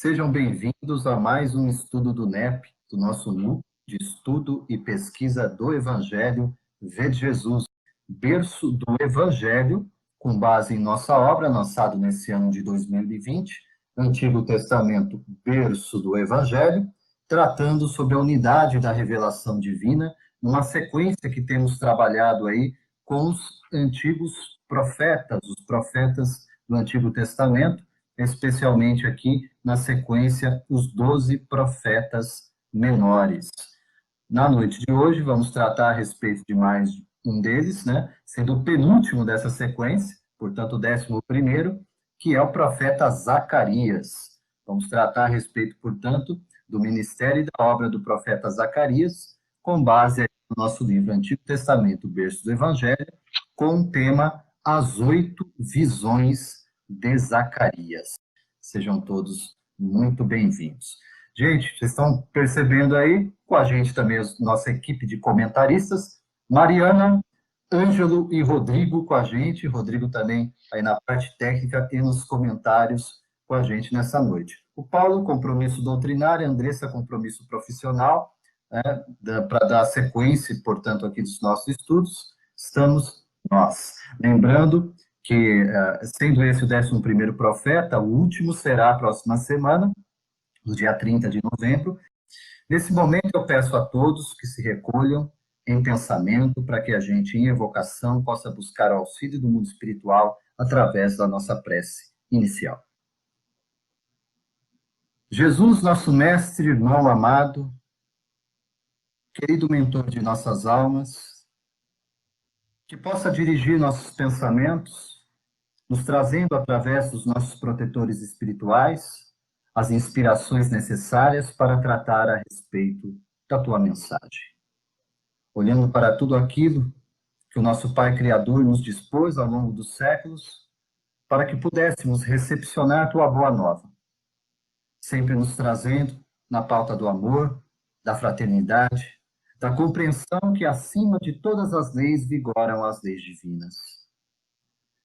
Sejam bem-vindos a mais um estudo do NEP, do nosso Núcleo de Estudo e Pesquisa do Evangelho Vede Jesus, berço do Evangelho, com base em nossa obra, lançado nesse ano de 2020, Antigo Testamento, berço do Evangelho, tratando sobre a unidade da revelação divina, numa sequência que temos trabalhado aí com os antigos profetas, os profetas do Antigo Testamento, especialmente aqui na sequência, os 12 profetas menores. Na noite de hoje, vamos tratar a respeito de mais um deles, né, sendo o penúltimo dessa sequência, portanto, o 11º, que é o profeta Zacarias. Vamos tratar a respeito, portanto, do ministério e da obra do profeta Zacarias, com base no nosso livro Antigo Testamento, Berço do Evangelho, com o tema As 8 Visões de Zacarias. Sejam todos muito bem-vindos. Gente, vocês estão percebendo aí, com a gente também, a nossa equipe de comentaristas, Mariana, Ângelo e Rodrigo com a gente, Rodrigo também aí na parte técnica e nos comentários com a gente nessa noite. O Paulo, compromisso doutrinário, a Andressa, compromisso profissional, né, para dar sequência, portanto, aqui dos nossos estudos, estamos nós. Lembrando que, sendo esse o 11º profeta, o último será a próxima semana, no dia 30 de novembro. Nesse momento, eu peço a todos que se recolham em pensamento para que a gente, em evocação, possa buscar o auxílio do mundo espiritual através da nossa prece inicial. Jesus, nosso mestre, irmão amado, querido mentor de nossas almas, que possa dirigir nossos pensamentos, nos trazendo, através dos nossos protetores espirituais, as inspirações necessárias para tratar a respeito da tua mensagem. Olhando para tudo aquilo que o nosso Pai Criador nos dispôs ao longo dos séculos, para que pudéssemos recepcionar tua boa nova, sempre nos trazendo na pauta do amor, da fraternidade, da compreensão que acima de todas as leis vigoram as leis divinas.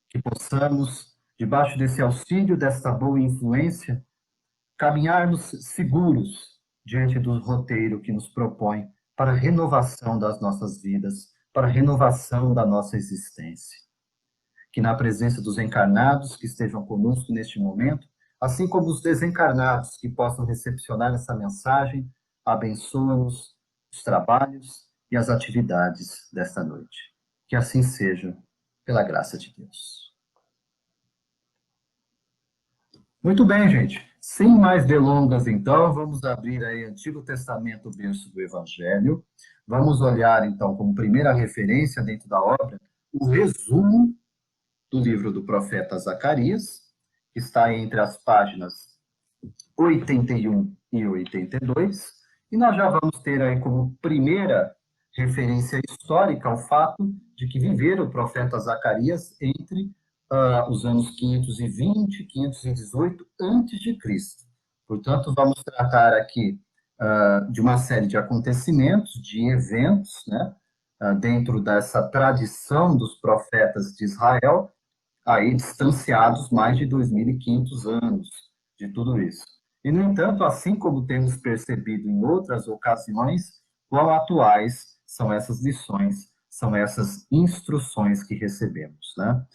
Que possamos, debaixo desse auxílio, desta boa influência, caminharmos seguros diante do roteiro que nos propõe para a renovação das nossas vidas, para a renovação da nossa existência. Que na presença dos encarnados que estejam conosco neste momento, assim como os desencarnados que possam recepcionar essa mensagem, abençoa-nos os trabalhos e as atividades desta noite. Que assim seja, pela graça de Deus. Muito bem, gente. Sem mais delongas, então, vamos abrir aí Antigo Testamento, berço do Evangelho. Vamos olhar, então, como primeira referência dentro da obra, o resumo do livro do profeta Zacarias, que está entre as páginas 81 e 82, e nós já vamos ter aí como primeira referência histórica o fato de que vivera o profeta Zacarias entre os anos 520 e 518 a.C. Portanto, vamos tratar aqui de uma série de acontecimentos, de eventos, né, dentro dessa tradição dos profetas de Israel, aí distanciados mais de 2.500 anos de tudo isso. E, no entanto, assim como temos percebido em outras ocasiões, quão atuais são essas lições, são essas instruções que recebemos, né?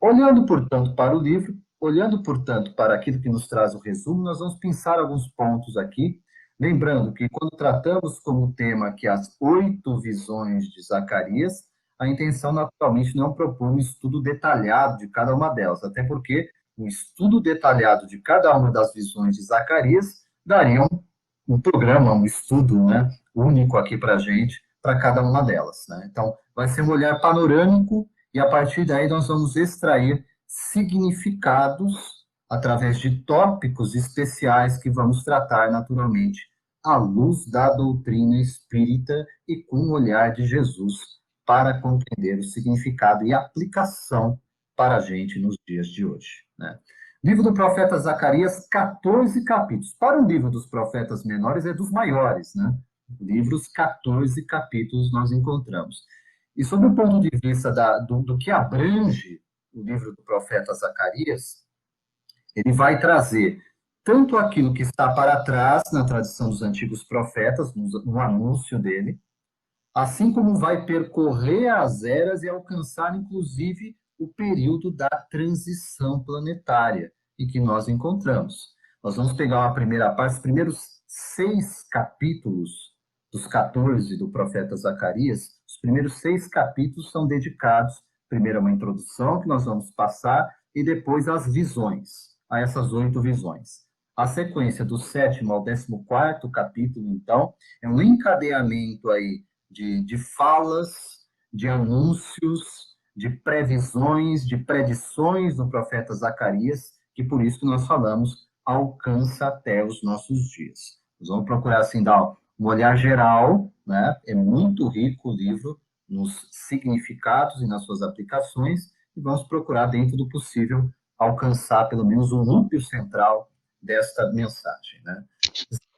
Olhando, portanto, para o livro, olhando, portanto, para aquilo que nos traz o resumo, nós vamos pensar alguns pontos aqui, lembrando que quando tratamos como tema aqui as 8 visões de Zacarias, a intenção, naturalmente, não é propor um estudo detalhado de cada uma delas, até porque um estudo detalhado de cada uma das visões de Zacarias daria um programa, um estudo, né, único aqui para a gente, para cada uma delas, né? Então, vai ser um olhar panorâmico e, a partir daí, nós vamos extrair significados através de tópicos especiais que vamos tratar, naturalmente, à luz da doutrina espírita e com o olhar de Jesus para compreender o significado e aplicação para a gente nos dias de hoje, né? Livro do profeta Zacarias, 14 capítulos. Para o livro dos profetas menores, é dos maiores, né? Livros, 14 capítulos nós encontramos. E sob o ponto de vista do que abrange o livro do profeta Zacarias, ele vai trazer tanto aquilo que está para trás, na tradição dos antigos profetas, no anúncio dele, assim como vai percorrer as eras e alcançar, inclusive, o período da transição planetária em que nós encontramos. Nós vamos pegar a primeira parte, os primeiros 6 capítulos dos 14 do profeta Zacarias. Os primeiros 6 capítulos são dedicados, primeiro, a uma introdução que nós vamos passar, e depois às visões, a essas 8 visões. A sequência do 7º ao 14º capítulo, então, é um encadeamento aí de falas, de anúncios, de previsões, de predições do profeta Zacarias, que por isso que nós falamos, alcança até os nossos dias. Nós vamos procurar, assim, dar um olhar geral, né? É muito rico o livro nos significados e nas suas aplicações, e vamos procurar, dentro do possível, alcançar pelo menos o núcleo central desta mensagem, né?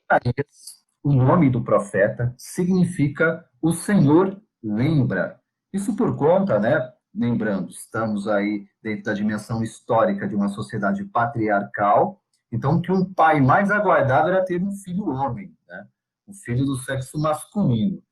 Zacarias, o nome do profeta, significa o Senhor lembra. Isso por conta, né? Lembrando, estamos aí dentro da dimensão histórica de uma sociedade patriarcal, então que um pai mais aguardado era ter um filho homem, né? Um filho do sexo masculino.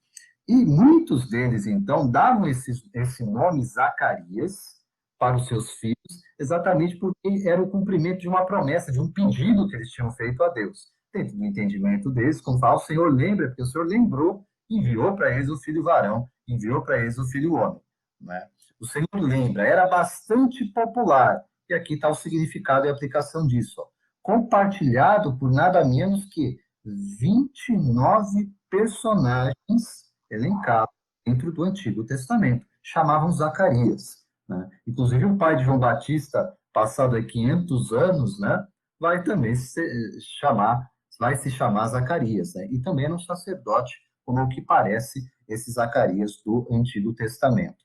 E muitos deles, então, davam esse nome Zacarias para os seus filhos, exatamente porque era o cumprimento de uma promessa, de um pedido que eles tinham feito a Deus. Dentro do entendimento deles, como fala, o Senhor lembra, porque o Senhor lembrou, enviou para eles o filho varão, enviou para eles o filho homem. Né? O Senhor lembra, era bastante popular, e aqui está o significado e a aplicação disso. Ó. Compartilhado por nada menos que 29 personagens elencados dentro do Antigo Testamento. Chamavam Zacarias. Né? Inclusive, o pai de João Batista, passado aí 500 anos, né, vai também vai se chamar Zacarias. Né? E também era um sacerdote, como o que parece esse Zacarias do Antigo Testamento.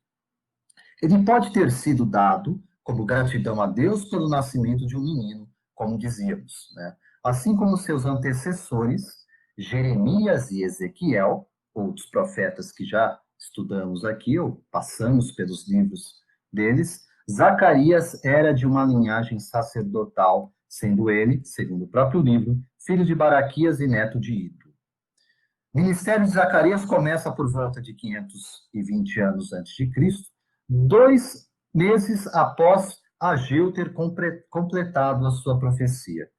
Ele pode ter sido dado como gratidão a Deus pelo nascimento de um menino, como dizíamos. Né? Assim como seus antecessores, Jeremias e Ezequiel, outros profetas que já estudamos aqui, ou passamos pelos livros deles, Zacarias era de uma linhagem sacerdotal, sendo ele, segundo o próprio livro, filho de Baraquias e neto de Ido. O ministério de Zacarias começa por volta de 520 anos antes de Cristo, 2 meses após Ageu ter completado a sua profecia.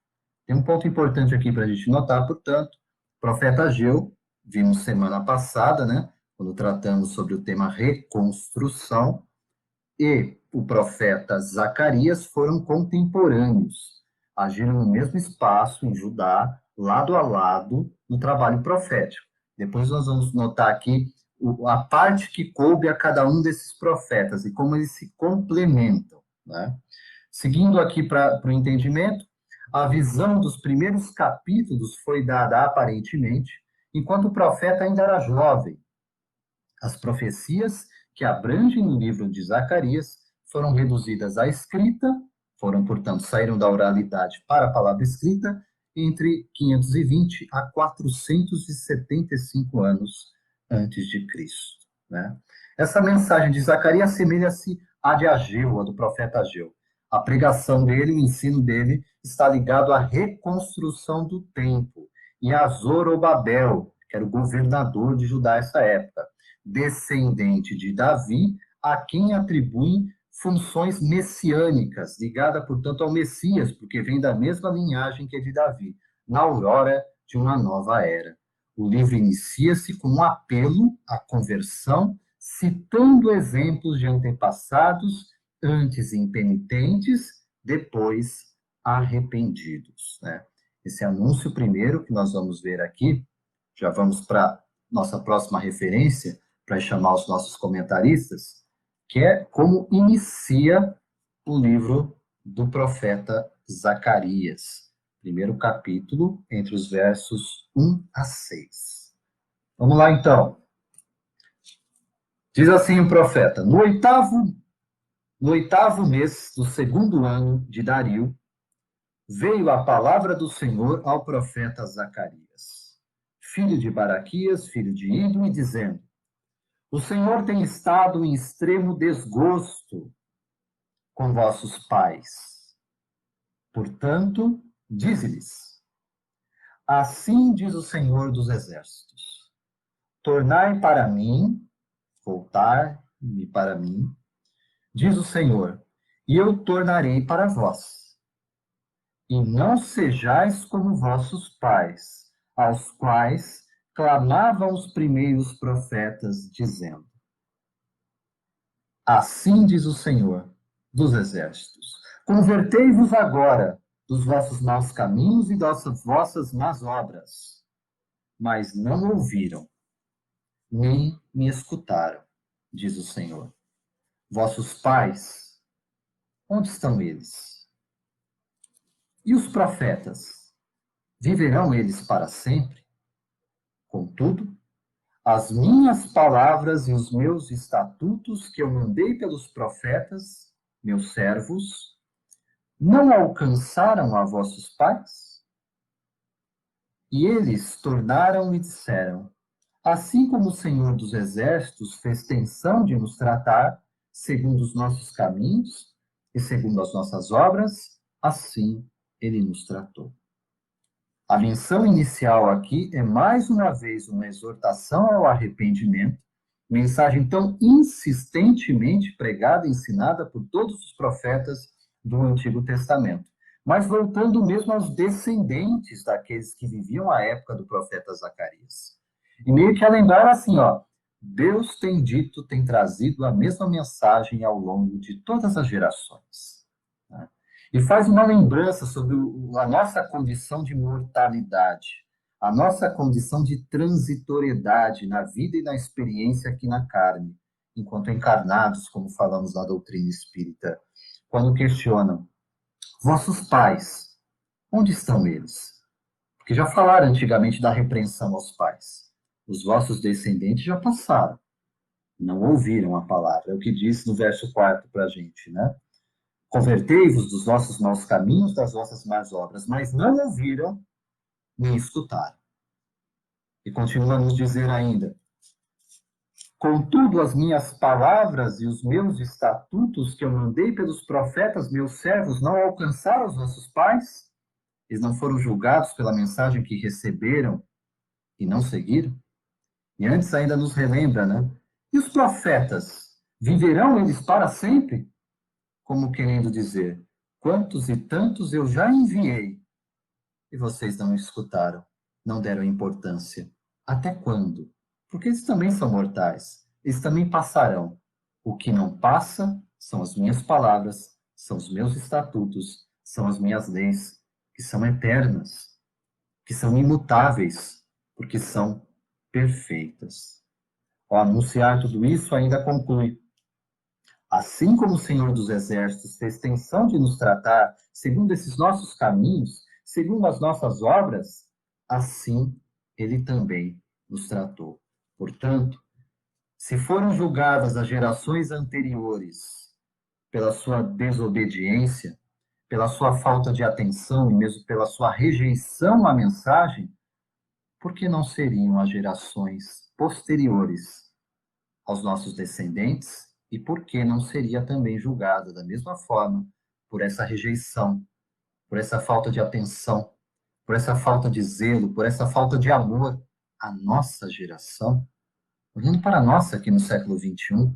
Tem um ponto importante aqui para a gente notar, portanto, o profeta Ageu, vimos semana passada, né, quando tratamos sobre o tema reconstrução, e o profeta Zacarias foram contemporâneos, agiram no mesmo espaço, em Judá, lado a lado, no trabalho profético. Depois nós vamos notar aqui a parte que coube a cada um desses profetas e como eles se complementam. Né? Seguindo aqui para o entendimento, a visão dos primeiros capítulos foi dada aparentemente enquanto o profeta ainda era jovem. As profecias que abrangem o livro de Zacarias foram reduzidas à escrita, portanto, saíram da oralidade para a palavra escrita entre 520 a 475 anos antes de Cristo. Né? Essa mensagem de Zacarias assemelha-se à de Ageu, a do profeta Ageu. A pregação dele, o ensino dele, está ligado à reconstrução do templo e a Zorobabel, que era o governador de Judá nessa época, descendente de Davi, a quem atribuem funções messiânicas, ligada, portanto, ao Messias, porque vem da mesma linhagem que a de Davi, na aurora de uma nova era. O livro inicia-se com um apelo à conversão, citando exemplos de antepassados, antes impenitentes, depois arrependidos. Né? Esse anúncio primeiro que nós vamos ver aqui, já vamos para nossa próxima referência, para chamar os nossos comentaristas, que é como inicia o livro do profeta Zacarias. Primeiro capítulo, entre os versos 1 a 6. Vamos lá, então. Diz assim o profeta: no oitavo mês do 2º ano de Dario, veio a palavra do Senhor ao profeta Zacarias, filho de Baraquias, filho de Ido, e dizendo: o Senhor tem estado em extremo desgosto com vossos pais. Portanto, Dize-lhes: assim diz o Senhor dos Exércitos: tornai para mim, voltar-me para mim, diz o Senhor, e eu tornarei para vós. E não sejais como vossos pais, aos quais clamavam os primeiros profetas, dizendo: assim diz o Senhor dos Exércitos: convertei-vos agora dos vossos maus caminhos e das vossas más obras. Mas não ouviram, nem me escutaram, diz o Senhor. Vossos pais, onde estão eles? E os profetas, viverão eles para sempre? Contudo, as minhas palavras e os meus estatutos que eu mandei pelos profetas, meus servos, não alcançaram a vossos pais? E eles tornaram e disseram: assim como o Senhor dos Exércitos fez tensão de nos tratar, segundo os nossos caminhos e segundo as nossas obras, assim ele nos tratou. A menção inicial aqui é mais uma vez uma exortação ao arrependimento, mensagem tão insistentemente pregada e ensinada por todos os profetas do Antigo Testamento. Mas voltando mesmo aos descendentes daqueles que viviam a época do profeta Zacarias. E meio que a lembrar assim, ó, Deus tem dito, tem trazido a mesma mensagem ao longo de todas as gerações. Né? E faz uma lembrança sobre a nossa condição de mortalidade, a nossa condição de transitoriedade na vida e na experiência aqui na carne, enquanto encarnados, como falamos na doutrina espírita, quando questionam: vossos pais, onde estão eles? Porque já falaram antigamente da repreensão aos pais. Os vossos descendentes já passaram, não ouviram a palavra. É o que diz no verso 4 para a gente, né? Convertei-vos dos vossos maus caminhos, das vossas más obras, mas não ouviram nem escutaram. E continua a nos dizer ainda: contudo, as minhas palavras e os meus estatutos que eu mandei pelos profetas, meus servos, não alcançaram os vossos pais? Eles não foram julgados pela mensagem que receberam e não seguiram? E antes ainda nos relembra, né? E os profetas, viverão eles para sempre? Como querendo dizer, quantos e tantos eu já enviei, e vocês não escutaram, não deram importância. Até quando? Porque eles também são mortais, eles também passarão. O que não passa são as minhas palavras, são os meus estatutos, são as minhas leis, que são eternas, que são imutáveis, porque são perfeitas. Ao anunciar tudo isso, ainda conclui: assim como o Senhor dos Exércitos fez tensão de nos tratar segundo esses nossos caminhos, segundo as nossas obras, assim ele também nos tratou. Portanto, se foram julgadas as gerações anteriores pela sua desobediência, pela sua falta de atenção e mesmo pela sua rejeição à mensagem, por que não seriam as gerações posteriores aos nossos descendentes? E por que não seria também julgada da mesma forma por essa rejeição, por essa falta de atenção, por essa falta de zelo, por essa falta de amor à nossa geração? Olhando para nós aqui no século XXI,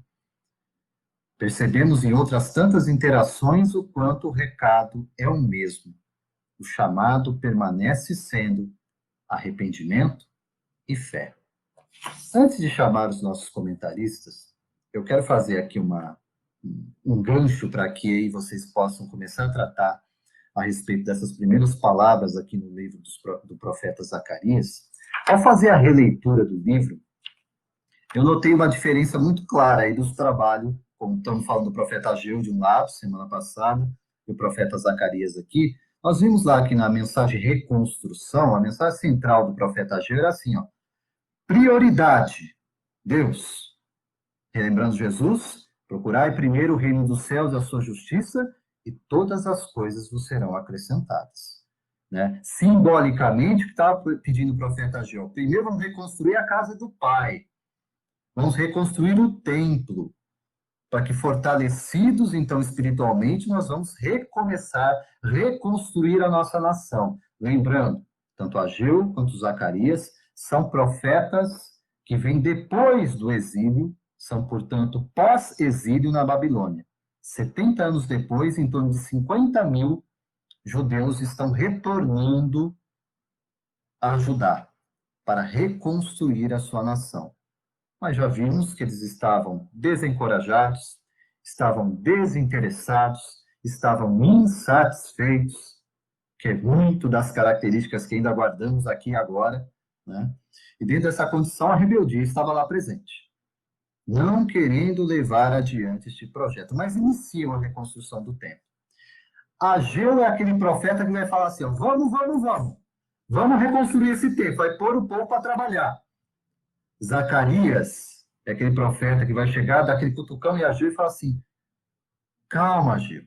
percebemos em outras tantas interações o quanto o recado é o mesmo. O chamado permanece sendo arrependimento e fé. Antes de chamar os nossos comentaristas, eu quero fazer aqui um gancho para que aí vocês possam começar a tratar a respeito dessas primeiras palavras aqui no livro do profeta Zacarias. Ao fazer a releitura do livro, eu notei uma diferença muito clara aí dos trabalhos, como estamos falando do profeta Ageu de um lado, semana passada, e o profeta Zacarias aqui. Nós vimos lá que na mensagem reconstrução, a mensagem central do profeta Ageu era assim, ó: prioridade, Deus. Relembrando Jesus, procurai primeiro o reino dos céus e a sua justiça, e todas as coisas vos serão acrescentadas. Né? Simbolicamente, o que estava pedindo o profeta Ageu? Primeiro vamos reconstruir a casa do Pai. Vamos reconstruir o templo. para que fortalecidos, então, espiritualmente, nós vamos recomeçar, reconstruir a nossa nação. Lembrando, tanto Ageu quanto Zacarias são profetas que vêm depois do exílio, são, portanto, pós-exílio na Babilônia. 70 anos depois, em torno de 50 mil judeus estão retornando a Judá para reconstruir a sua nação. Mas já vimos que eles estavam desencorajados, estavam desinteressados, estavam insatisfeitos, que é muito das características que ainda guardamos aqui e agora, né? E dentro dessa condição, a rebeldia estava lá presente, não querendo levar adiante este projeto, mas iniciam a reconstrução do templo. Ageu é aquele profeta que vai falar assim, ó, vamos reconstruir esse templo, vai pôr o povo para trabalhar. Zacarias é aquele profeta que vai chegar, dá aquele cutucão em Ageu e fala assim, calma, Ageu,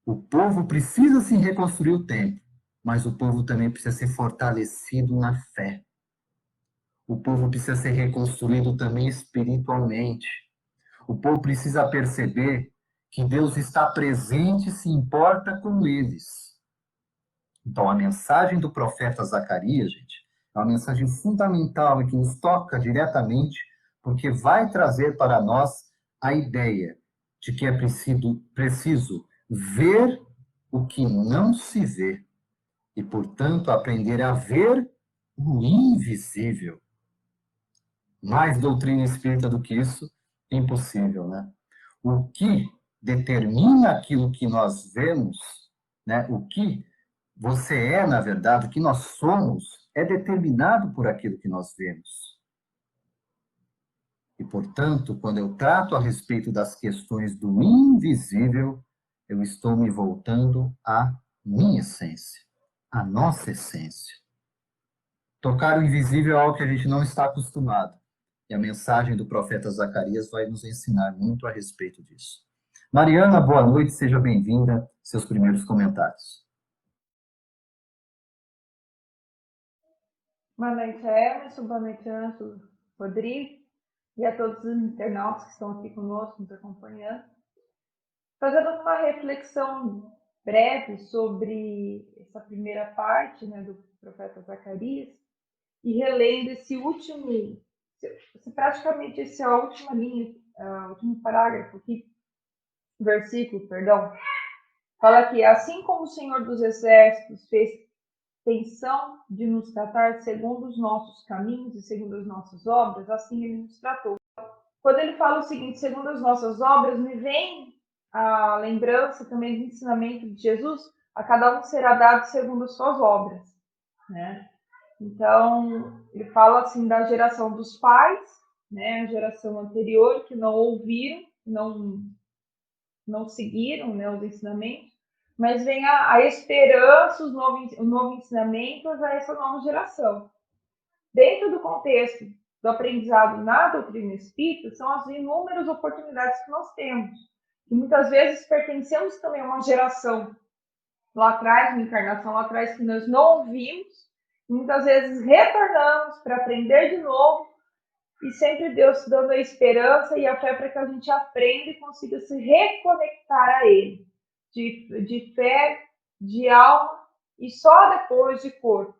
o povo precisa sim reconstruir o templo, mas o povo também precisa ser fortalecido na fé. O povo precisa ser reconstruído também espiritualmente. O povo precisa perceber que Deus está presente e se importa com eles. Então, a mensagem do profeta Zacarias, gente, é uma mensagem fundamental e que nos toca diretamente, porque vai trazer para nós a ideia de que é preciso ver o que não se vê e, portanto, aprender a ver o invisível. Mais doutrina espírita do que isso, impossível, né? O que determina aquilo que nós vemos, né? O que você é, na verdade, o que nós somos, é determinado por aquilo que nós vemos. E, portanto, quando eu trato a respeito das questões do invisível, eu estou me voltando à minha essência, à nossa essência. Tocar o invisível é algo que a gente não está acostumado. E a mensagem do profeta Zacarias vai nos ensinar muito a respeito disso. Mariana, boa noite, seja bem-vinda. Seus primeiros comentários. Boa noite, Emerson. Boa noite, Ângelo, Rodrigo e a todos os internautas que estão aqui conosco, nos acompanhando. Fazendo uma reflexão breve sobre essa primeira parte, né, do profeta Zacarias e relendo esse último, praticamente essa última linha, o último parágrafo aqui, versículo, perdão, fala que assim como o Senhor dos Exércitos fez tensão de nos tratar segundo os nossos caminhos e segundo as nossas obras, assim ele nos tratou. Quando ele fala o seguinte, segundo as nossas obras, me vem a lembrança também do ensinamento de Jesus, a cada um será dado segundo as suas obras, né? Então, ele fala assim da geração dos pais, né, a geração anterior que não ouviram, não seguiram, né, os ensinamentos, mas vem a esperança, o novo ensinamento a essa nova geração. Dentro do contexto do aprendizado na doutrina espírita, são as inúmeras oportunidades que nós temos. E muitas vezes pertencemos também a uma geração lá atrás, uma encarnação lá atrás, que nós não ouvimos, e muitas vezes retornamos para aprender de novo, e sempre Deus dando a esperança e a fé para que a gente aprenda e consiga se reconectar a Ele, de fé, de alma e só depois de corpo.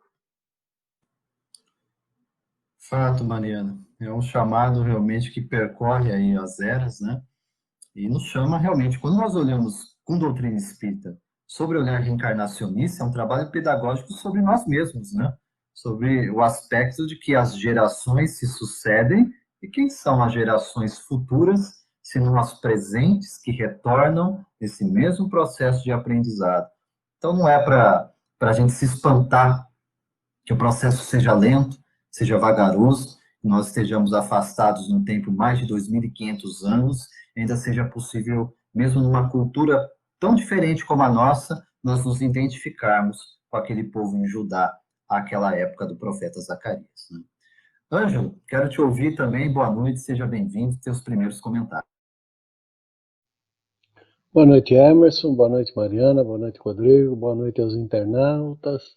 Fato, Mariana. É um chamado realmente que percorre aí as eras, né? E nos chama realmente, quando nós olhamos com doutrina espírita sobre o olhar reencarnacionista, é um trabalho pedagógico sobre nós mesmos, né? Sobre o aspecto de que as gerações se sucedem e quem são as gerações futuras, se não as presentes que retornam nesse mesmo processo de aprendizado. Então não é para a gente se espantar que o processo seja lento, seja vagaroso, que nós estejamos afastados no tempo mais de 2.500 anos, ainda seja possível, mesmo numa cultura tão diferente como a nossa, nós nos identificarmos com aquele povo em Judá, àquela época do profeta Zacarias. Né? Ângelo, quero te ouvir também, boa noite, seja bem-vindo, teus primeiros comentários. Boa noite, Emerson, boa noite, Mariana, boa noite, Rodrigo, boa noite aos internautas.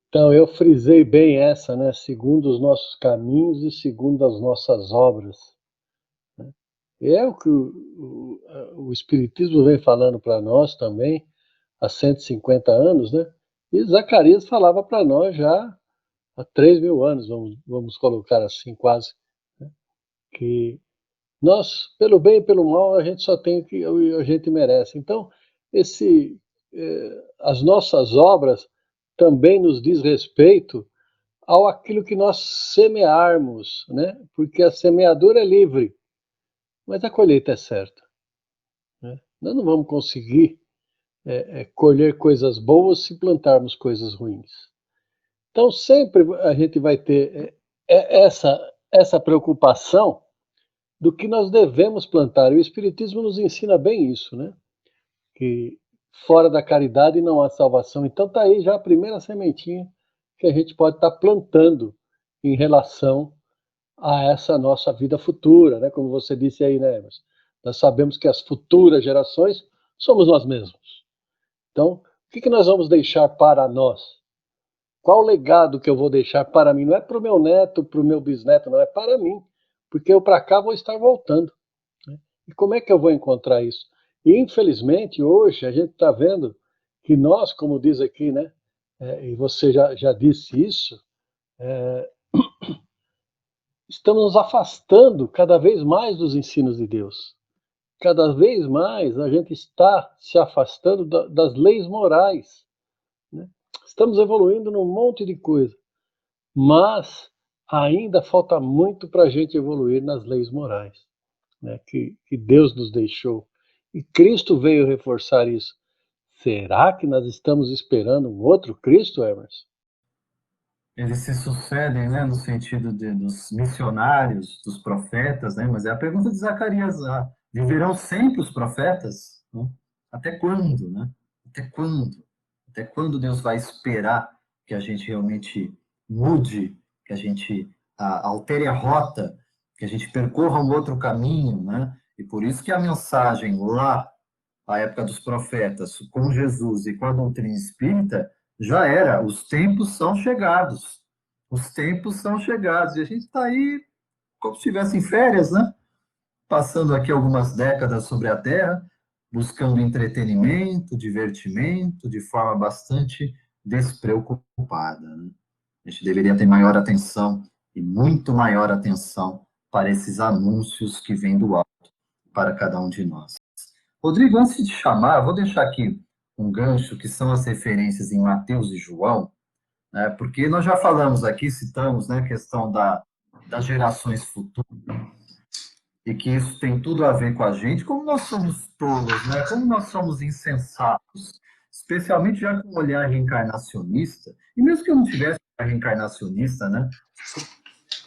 Então, eu frisei bem essa, né? Segundo os nossos caminhos e segundo as nossas obras. Né? É o que o Espiritismo vem falando para nós também há 150 anos, né? E Zacarias falava para nós já há 3.000 anos, vamos colocar assim, quase, né? Que nós, pelo bem e pelo mal, a gente só tem o que a gente merece. Então, as nossas obras também nos diz respeito ao aquilo que nós semearmos, né? Porque a semeadura é livre, mas a colheita é certa, né? Nós não vamos conseguir colher coisas boas se plantarmos coisas ruins. Então, sempre a gente vai ter essa preocupação do que nós devemos plantar. E o Espiritismo nos ensina bem isso, né? Que fora da caridade não há salvação. Então está aí já a primeira sementinha que a gente pode estar plantando em relação a essa nossa vida futura, né? Como você disse aí, né, Emerson? Nós sabemos que as futuras gerações somos nós mesmos. Então, o que nós vamos deixar para nós? Qual o legado que eu vou deixar para mim? Não é para o meu neto, para o meu bisneto, não, é para mim. Porque eu para cá vou estar voltando, né? E como é que eu vou encontrar isso? E infelizmente hoje a gente está vendo que nós, como diz aqui, né? E você já disse isso, estamos nos afastando cada vez mais dos ensinos de Deus. Cada vez mais a gente está se afastando das leis morais, né? Estamos evoluindo num monte de coisa, mas ainda falta muito para a gente evoluir nas leis morais, né, que Deus nos deixou. E Cristo veio reforçar isso. Será que nós estamos esperando um outro Cristo, Emerson? Eles se sucedem, né, no sentido dos missionários, dos profetas, né? Mas é a pergunta de Zacarias: viverão sempre os profetas? Né? Até quando, né? Até quando? Até quando Deus vai esperar que a gente realmente mude, que a gente altere a rota, que a gente percorra um outro caminho, né? E por isso que a mensagem lá, a época dos profetas, com Jesus e com a doutrina espírita, já era: os tempos são chegados. Os tempos são chegados. E a gente está aí como se estivesse em férias, né? Passando aqui algumas décadas sobre a Terra, buscando entretenimento, divertimento, de forma bastante despreocupada, né? A gente deveria ter maior atenção, e muito maior atenção, para esses anúncios que vêm do alto para cada um de nós. Rodrigo, antes de te chamar, vou deixar aqui um gancho, que são as referências em Mateus e João, né? Porque nós já falamos aqui, citamos, né, a questão das gerações futuras, e que isso tem tudo a ver com a gente. Como nós somos tolos, né? Como nós somos insensatos, especialmente já com um olhar reencarnacionista, e mesmo que eu não tivesse um olhar reencarnacionista, né,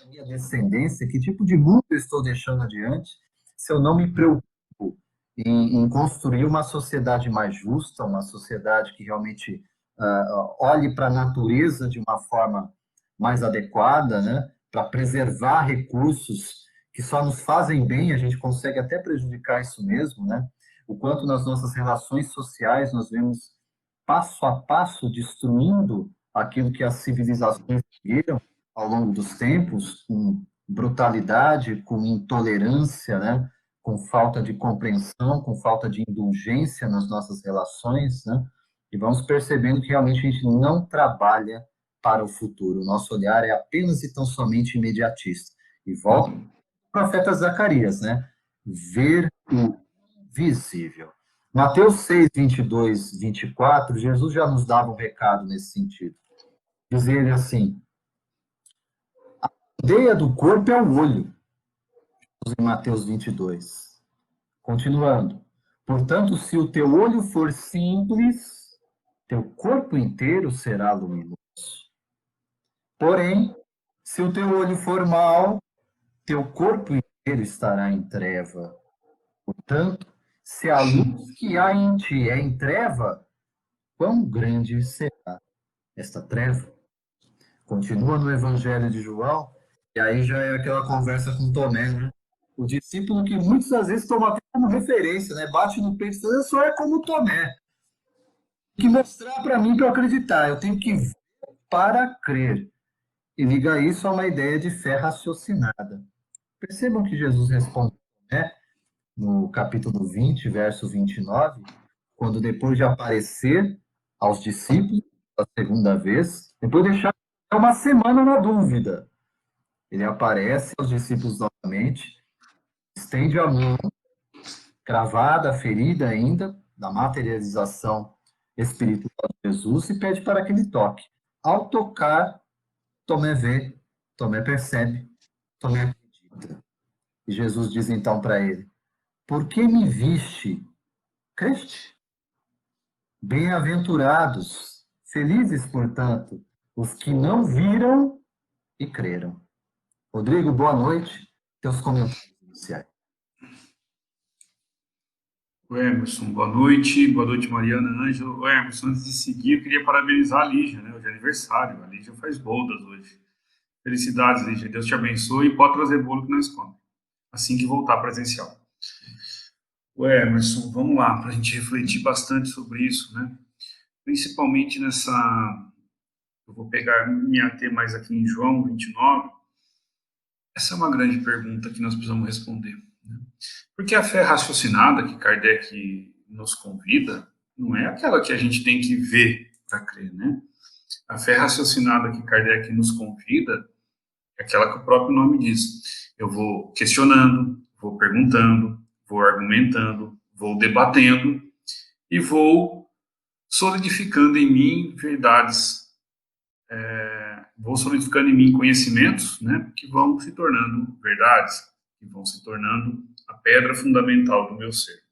a minha descendência, que tipo de mundo eu estou deixando adiante, se eu não me preocupo em construir uma sociedade mais justa, uma sociedade que realmente olhe para a natureza de uma forma mais adequada, né, para preservar recursos que só nos fazem bem. A gente consegue até prejudicar isso mesmo, né? O quanto nas nossas relações sociais nós vemos passo a passo destruindo aquilo que as civilizações seguiram ao longo dos tempos, com brutalidade, com intolerância, né? Com falta de compreensão, com falta de indulgência nas nossas relações, né? E vamos percebendo que realmente a gente não trabalha para o futuro. O nosso olhar é apenas e tão somente imediatista. E volta ao profeta Zacarias, né? Ver o visível. Mateus 6, 22, 24, Jesus já nos dava um recado nesse sentido. Dizia ele assim: a ideia do corpo é o olho, em Mateus 22. Continuando. Portanto, se o teu olho for simples, teu corpo inteiro será luminoso. Porém, se o teu olho for mau, teu corpo inteiro estará em treva. Portanto, se a luz que há em ti é em treva, quão grande será esta treva? Continua no Evangelho de João, e aí já é aquela conversa com Tomé, né? O discípulo que muitas das vezes toma até como referência, né? Bate no peito e diz: eu sou como Tomé. Tem que mostrar para mim para eu acreditar. Eu tenho que ver para crer. E liga isso a uma ideia de fé raciocinada. Percebam que Jesus responde, né? no capítulo 20, verso 29, quando depois de aparecer aos discípulos a segunda vez, depois de deixar uma semana na dúvida, ele aparece aos discípulos novamente, estende a mão, cravada, ferida ainda, da materialização espiritual de Jesus, e pede para que ele toque. Ao tocar, Tomé vê, Tomé percebe, Tomé acredita. E Jesus diz então para ele: por que me viste? Creste? Bem-aventurados, felizes, portanto, os que não viram e creram. Rodrigo, boa noite. Teus comentários iniciais. O Emerson, boa noite. Boa noite, Mariana, Ângelo. O Emerson, antes de seguir, eu queria parabenizar a Lígia, né? Hoje é aniversário. A Lígia faz bodas hoje. Felicidades, Lígia. Deus te abençoe e pode trazer bolo que nós comemos. Assim que voltar presencial. O Emerson, vamos lá, para a gente refletir bastante sobre isso, né? Principalmente nessa... Eu vou pegar, me ater mais aqui em João 29. Essa é uma grande pergunta que nós precisamos responder. Porque a fé raciocinada que Kardec nos convida não é aquela que a gente tem que ver para crer, né? A fé raciocinada que Kardec nos convida é aquela que o próprio nome diz. Eu vou questionando, vou perguntando, vou argumentando, vou debatendo e vou solidificando em mim verdades, vou solidificando em mim conhecimentos, né, que vão se tornando verdades, que vão se tornando a pedra fundamental do meu ser.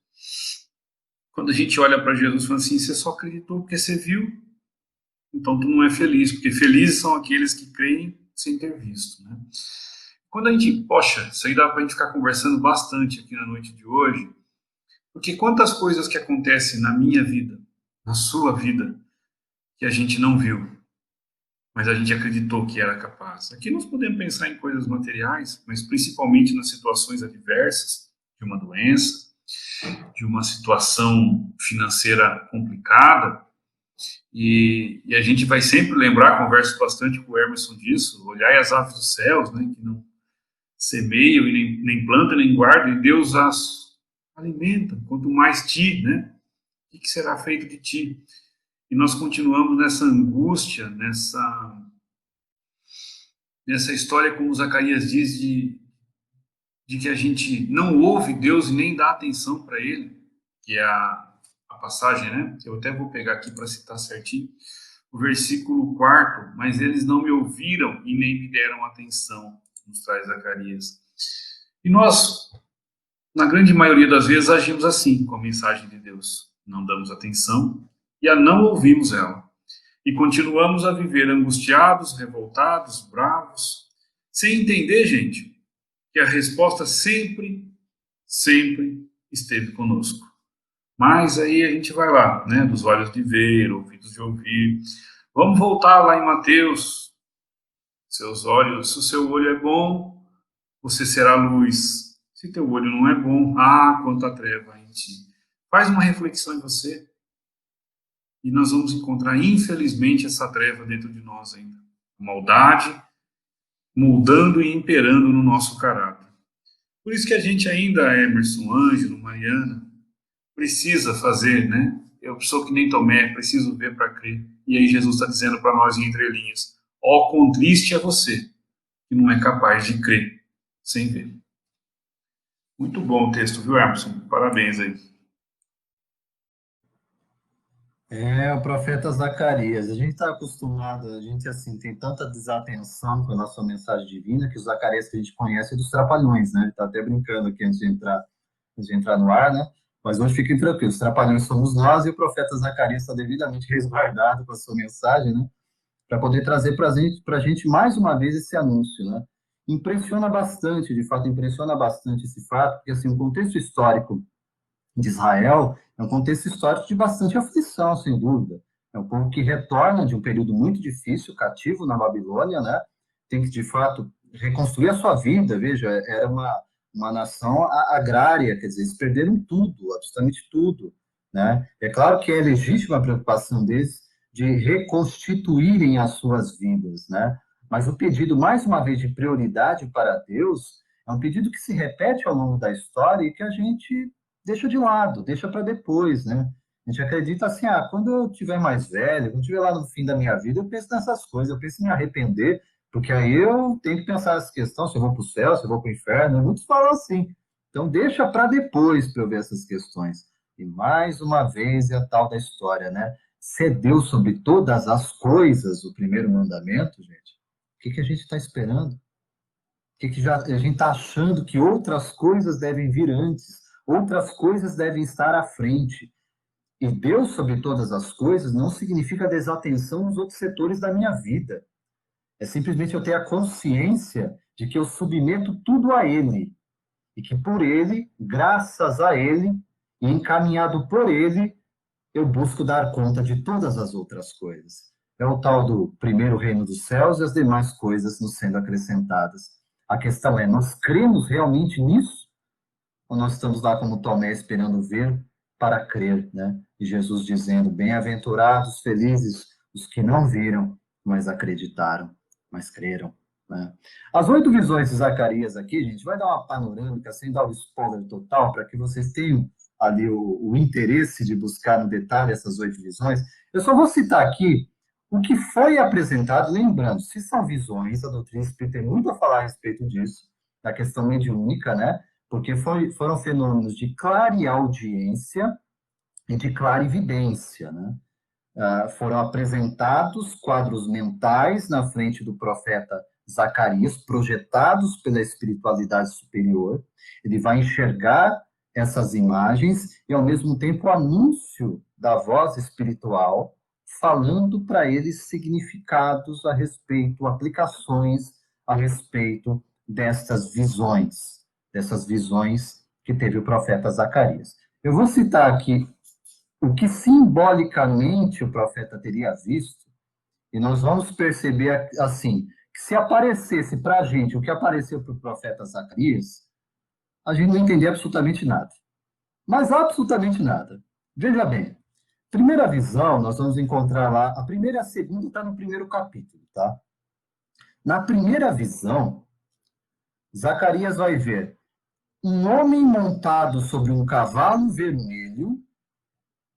Quando a gente olha para Jesus e fala assim, você só acreditou porque você viu, então tu não é feliz, porque felizes são aqueles que creem sem ter visto, né? Quando a gente, poxa, isso aí dá para a gente ficar conversando bastante aqui na noite de hoje, porque quantas coisas que acontecem na minha vida, na sua vida, que a gente não viu, mas a gente acreditou que era capaz. Aqui nós podemos pensar em coisas materiais, mas principalmente nas situações adversas, de uma doença, de uma situação financeira complicada, e a gente vai sempre lembrar, converso bastante com o Emerson disso, olhai as aves dos céus, né, que não semeiam e nem plantam, nem guardam, e Deus as alimenta, quanto mais ti, né, o que será feito de ti? E nós continuamos nessa angústia, nessa história, como Zacarias diz, de que a gente não ouve Deus e nem dá atenção para Ele, que é a passagem, né? Eu até vou pegar aqui para citar certinho, o versículo 4, mas eles não me ouviram e nem me deram atenção, nos traz Zacarias. E nós, na grande maioria das vezes, agimos assim com a mensagem de Deus. Não damos atenção e a não ouvimos ela. E continuamos a viver angustiados, revoltados, bravos, sem entender, gente, que a resposta sempre esteve conosco. Mas aí a gente vai lá, né, dos olhos de ver, ouvidos de ouvir. Vamos voltar lá em Mateus. Seus olhos, se o seu olho é bom, você será luz. Se teu olho não é bom, quanta treva em ti. Faz uma reflexão em você. E nós vamos encontrar, infelizmente, essa treva dentro de nós ainda. A maldade moldando e imperando no nosso caráter. Por isso que a gente ainda, Emerson, Ângelo, Mariana, precisa fazer, né? Eu sou que nem Tomé, preciso ver para crer. E aí Jesus está dizendo para nós em entrelinhas, quão triste é você, que não é capaz de crer sem ver. Muito bom o texto, viu, Emerson? Parabéns aí. O profeta Zacarias. A gente está acostumado, a gente assim tem tanta desatenção com a nossa mensagem divina que o Zacarias que a gente conhece é dos Trapalhões, né? Ele está até brincando aqui antes de entrar no ar, né? Mas hoje fiquem tranquilos, os Trapalhões somos nós e o profeta Zacarias está devidamente resguardado com a sua mensagem, né? Para poder trazer para a gente mais uma vez esse anúncio, né? Impressiona bastante, de fato, impressiona bastante esse fato, porque assim, o contexto histórico de Israel é um contexto histórico de bastante aflição, sem dúvida. É um povo que retorna de um período muito difícil, cativo na Babilônia, né? Tem que, de fato, reconstruir a sua vida, veja, era uma nação agrária, quer dizer, eles perderam tudo, absolutamente tudo, né? É claro que é legítima a preocupação deles de reconstituírem as suas vidas, né? Mas o pedido, mais uma vez, de prioridade para Deus É um pedido que se repete ao longo da história e que a gente deixa de lado, deixa para depois, né? A gente acredita assim, quando eu tiver mais velho, quando eu estiver lá no fim da minha vida, eu penso nessas coisas, eu penso em me arrepender, porque aí eu tenho que pensar nessa questão, se eu vou para o céu, se eu vou para o inferno, muitos falam assim. Então deixa para depois para eu ver essas questões. E mais uma vez é a tal da história, né? Ser Deus sobre todas as coisas, o primeiro mandamento, gente, o que a gente está esperando? A gente está achando que outras coisas devem vir antes, outras coisas devem estar à frente. E Deus sobre todas as coisas não significa desatenção nos outros setores da minha vida. É simplesmente eu ter a consciência de que eu submeto tudo a Ele. E que por Ele, graças a Ele, e encaminhado por Ele, eu busco dar conta de todas as outras coisas. É o tal do primeiro reino dos céus e as demais coisas nos sendo acrescentadas. A questão é, nós cremos realmente nisso? Ou nós estamos lá como Tomé esperando ver para crer, né? E Jesus dizendo, bem-aventurados, felizes os que não viram, mas acreditaram, mas creram, né? As 8 visões de Zacarias aqui, gente, vai dar uma panorâmica, sem dar o spoiler total, para que vocês tenham ali o interesse de buscar no detalhe essas 8 visões. Eu só vou citar aqui o que foi apresentado, lembrando, se são visões, a doutrina espírita tem muito a falar a respeito disso, da questão mediúnica, né? Porque foram fenômenos de clareaudiência e de clarividência, né? Foram apresentados quadros mentais na frente do profeta Zacarias, projetados pela espiritualidade superior. Ele vai enxergar essas imagens e, ao mesmo tempo, o anúncio da voz espiritual, falando para eles significados a respeito, aplicações a respeito dessas visões que teve o profeta Zacarias. Eu vou citar aqui o que simbolicamente o profeta teria visto, e nós vamos perceber assim, que se aparecesse para a gente o que apareceu para o profeta Zacarias, a gente não entendia absolutamente nada. Mas absolutamente nada. Veja bem, primeira visão, nós vamos encontrar lá, a primeira e a segunda está no primeiro capítulo, tá? Na primeira visão, Zacarias vai ver um homem montado sobre um cavalo vermelho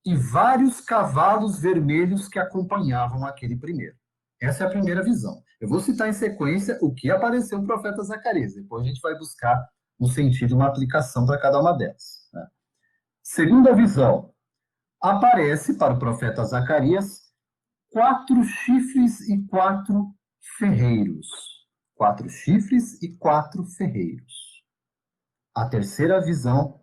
e vários cavalos vermelhos que acompanhavam aquele primeiro. Essa é a primeira visão. Eu vou citar em sequência o que apareceu no profeta Zacarias. Depois a gente vai buscar um sentido, uma aplicação para cada uma delas, né? Segunda visão. Aparece para o profeta Zacarias 4 chifres e 4 ferreiros. 4 chifres e 4 ferreiros. A terceira visão.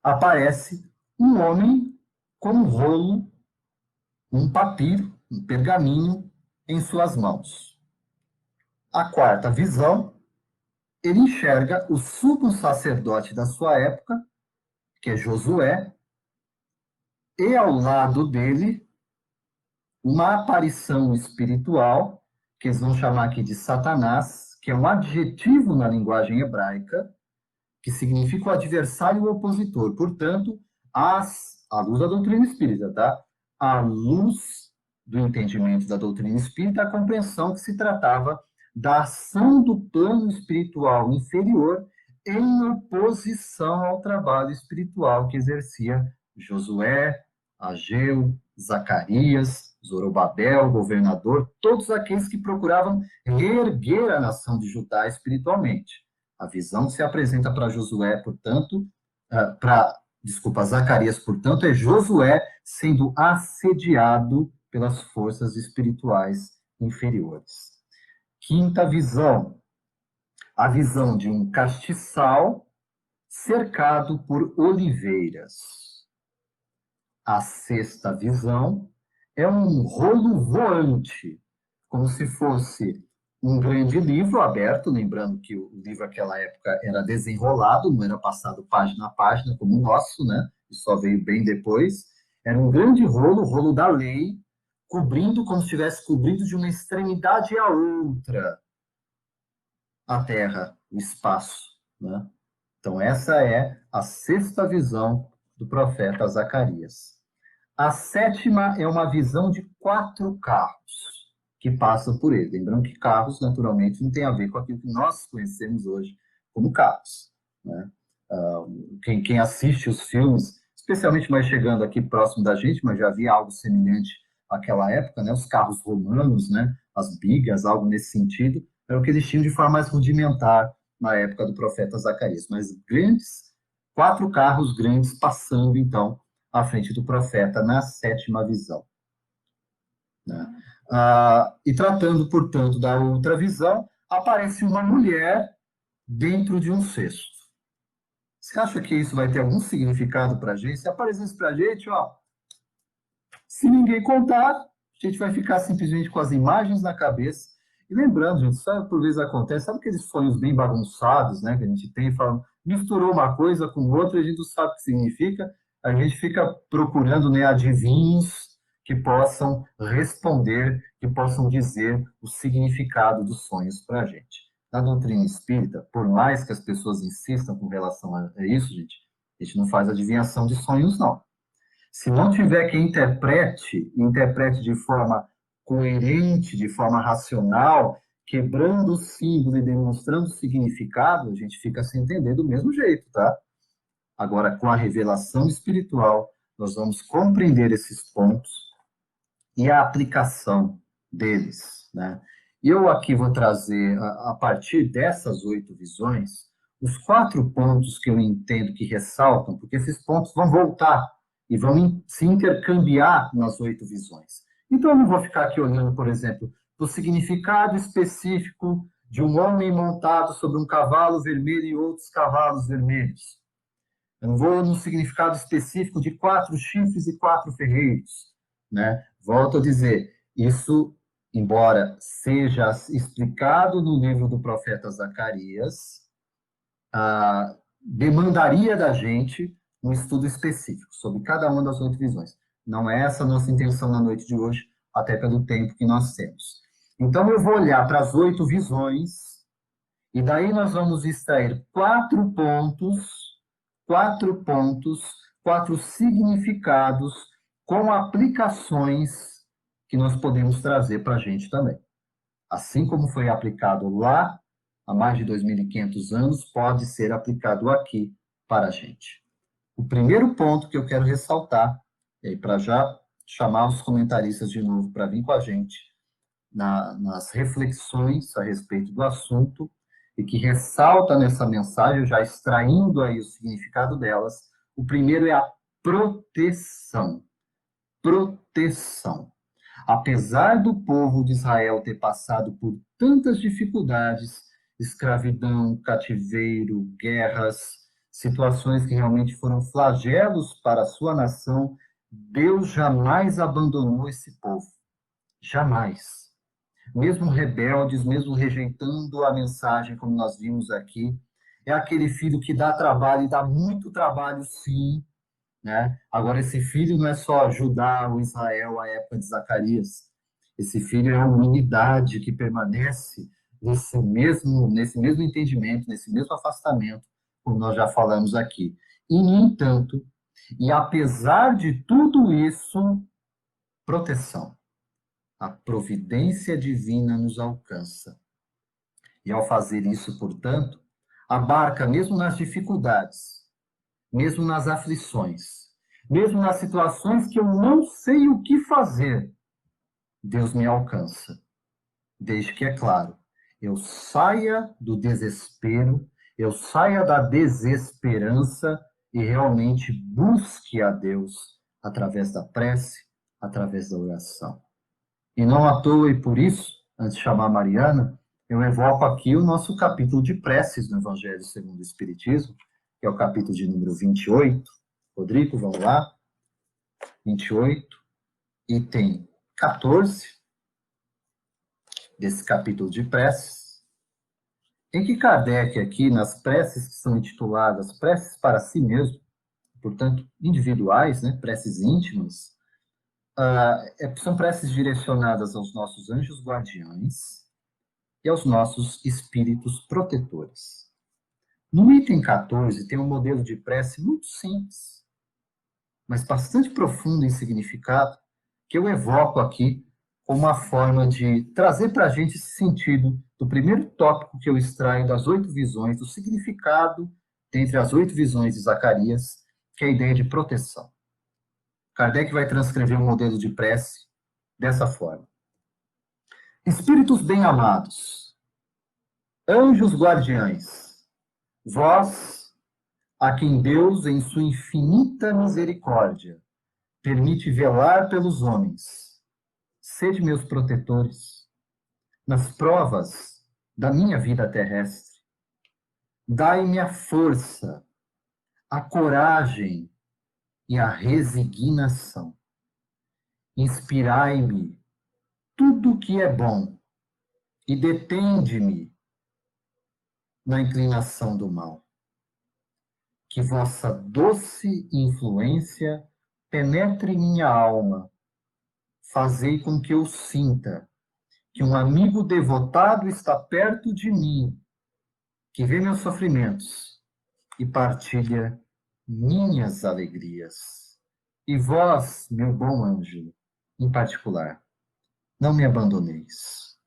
Aparece um homem com um rolo, um papiro, um pergaminho em suas mãos. A quarta visão, ele enxerga o sumo sacerdote da sua época, que é Josué, e ao lado dele, uma aparição espiritual, que eles vão chamar aqui de Satanás, que é um adjetivo na linguagem hebraica, que significa o adversário e o opositor. Portanto, à luz da doutrina espírita, tá? À luz do entendimento da doutrina espírita, a compreensão que se tratava da ação do plano espiritual inferior em oposição ao trabalho espiritual que exercia Josué, Ageu, Zacarias, Zorobabel, governador, todos aqueles que procuravam reerguer a nação de Judá espiritualmente. A visão que se apresenta para Josué, portanto, Zacarias, portanto, é Josué sendo assediado pelas forças espirituais inferiores. Quinta visão, a visão de um castiçal cercado por oliveiras. A sexta visão é um rolo voante, como se fosse um grande livro aberto, lembrando que o livro naquela época era desenrolado, não era passado página a página como o nosso, né? Isso só veio bem depois. Era um grande rolo, o rolo da lei, cobrindo como se estivesse cobrindo de uma extremidade à outra a terra, o espaço, né? Então essa é a sexta visão do profeta Zacarias. A sétima é uma visão de 4 carros que passam por ele. Lembrando que carros, naturalmente, não tem a ver com aquilo que nós conhecemos hoje como carros, né? Quem assiste os filmes, especialmente mais chegando aqui próximo da gente, mas já havia algo semelhante àquela época, né? Os carros romanos, né? As bigas, algo nesse sentido, era o que eles tinham de forma mais rudimentar na época do profeta Zacarias, mas grandes, 4 carros grandes passando, então, à frente do profeta na 7ª visão, né? E tratando, portanto, da outra visão, aparece uma mulher dentro de um cesto. Você acha que isso vai ter algum significado para a gente? Se aparecer isso para a gente, ó, se ninguém contar, a gente vai ficar simplesmente com as imagens na cabeça. E lembrando, gente, sabe, por vezes acontece, sabe aqueles sonhos bem bagunçados, né, que a gente tem, falando, misturou uma coisa com outra, a gente não sabe o que significa, a gente fica procurando, né, adivinhos que possam responder, que possam dizer o significado dos sonhos para a gente. Na doutrina espírita, por mais que as pessoas insistam com relação a isso, a gente não faz adivinhação de sonhos, não. Se não tiver quem interprete de forma coerente, de forma racional, quebrando o símbolo e demonstrando o significado, a gente fica sem entender do mesmo jeito, tá? Agora, com a revelação espiritual, nós vamos compreender esses pontos e a aplicação deles, né? E eu aqui vou trazer, a partir dessas 8 visões, os 4 pontos que eu entendo que ressaltam, porque esses pontos vão voltar e vão se intercambiar nas 8 visões. Então, eu não vou ficar aqui olhando, por exemplo, o significado específico de um homem montado sobre um cavalo vermelho e outros cavalos vermelhos. Eu não vou no significado específico de 4 chifres e 4 ferreiros, né? Volto a dizer, isso, embora seja explicado no livro do profeta Zacarias, demandaria da gente um estudo específico sobre cada uma das 8 visões. Não é essa a nossa intenção na noite de hoje, até pelo tempo que nós temos. Então, eu vou olhar para as 8 visões, e daí nós vamos extrair 4 pontos, 4 significados com aplicações que nós podemos trazer para a gente também. Assim como foi aplicado lá, há mais de 2.500 anos, pode ser aplicado aqui para a gente. O primeiro ponto que eu quero ressaltar, e aí para já chamar os comentaristas de novo para vir com a gente nas reflexões a respeito do assunto, e que ressalta nessa mensagem, já extraindo aí o significado delas, o primeiro é a proteção. Proteção. Apesar do povo de Israel ter passado por tantas dificuldades, escravidão, cativeiro, guerras, situações que realmente foram flagelos para a sua nação, Deus jamais abandonou esse povo. Jamais. Mesmo rebeldes, mesmo rejeitando a mensagem, como nós vimos aqui, é aquele filho que dá trabalho, e dá muito trabalho, sim, né? Agora, esse filho não é só Judá ou Israel, à época de Zacarias. Esse filho é a humanidade que permanece nesse mesmo entendimento, nesse mesmo afastamento, como nós já falamos aqui. E, no entanto, e apesar de tudo isso, proteção. A providência divina nos alcança. E ao fazer isso, portanto, abarca mesmo nas dificuldades, mesmo nas aflições, mesmo nas situações que eu não sei o que fazer, Deus me alcança. Desde que, é claro, eu saia do desespero, eu saia da desesperança e realmente busque a Deus através da prece, através da oração. E não à toa, e por isso, antes de chamar a Mariana, eu evoco aqui o nosso capítulo de preces no Evangelho segundo o Espiritismo, que é o capítulo de número 28. Rodrigo, vamos lá? 28, item 14 desse capítulo de preces, em que Kardec aqui, nas preces que são intituladas preces para si mesmo, portanto, individuais, né, preces íntimas, são preces direcionadas aos nossos anjos guardiães e aos nossos espíritos protetores. No item 14 tem um modelo de prece muito simples, mas bastante profundo em significado, que eu evoco aqui uma forma de trazer para a gente esse sentido do primeiro tópico que eu extraio das 8 visões, do significado entre as 8 visões de Zacarias, que é a ideia de proteção. Kardec vai transcrever um modelo de prece dessa forma. Espíritos bem-amados, anjos guardiães, vós, a quem Deus, em sua infinita misericórdia, permite velar pelos homens, sede meus protetores nas provas da minha vida terrestre. Dai-me a força, a coragem e a resignação. Inspirai-me tudo o que é bom e detende-me na inclinação do mal. Que vossa doce influência penetre minha alma. Fazei com que eu sinta que um amigo devotado está perto de mim, que vê meus sofrimentos e partilha minhas alegrias. E vós, meu bom anjo, em particular, não me abandoneis.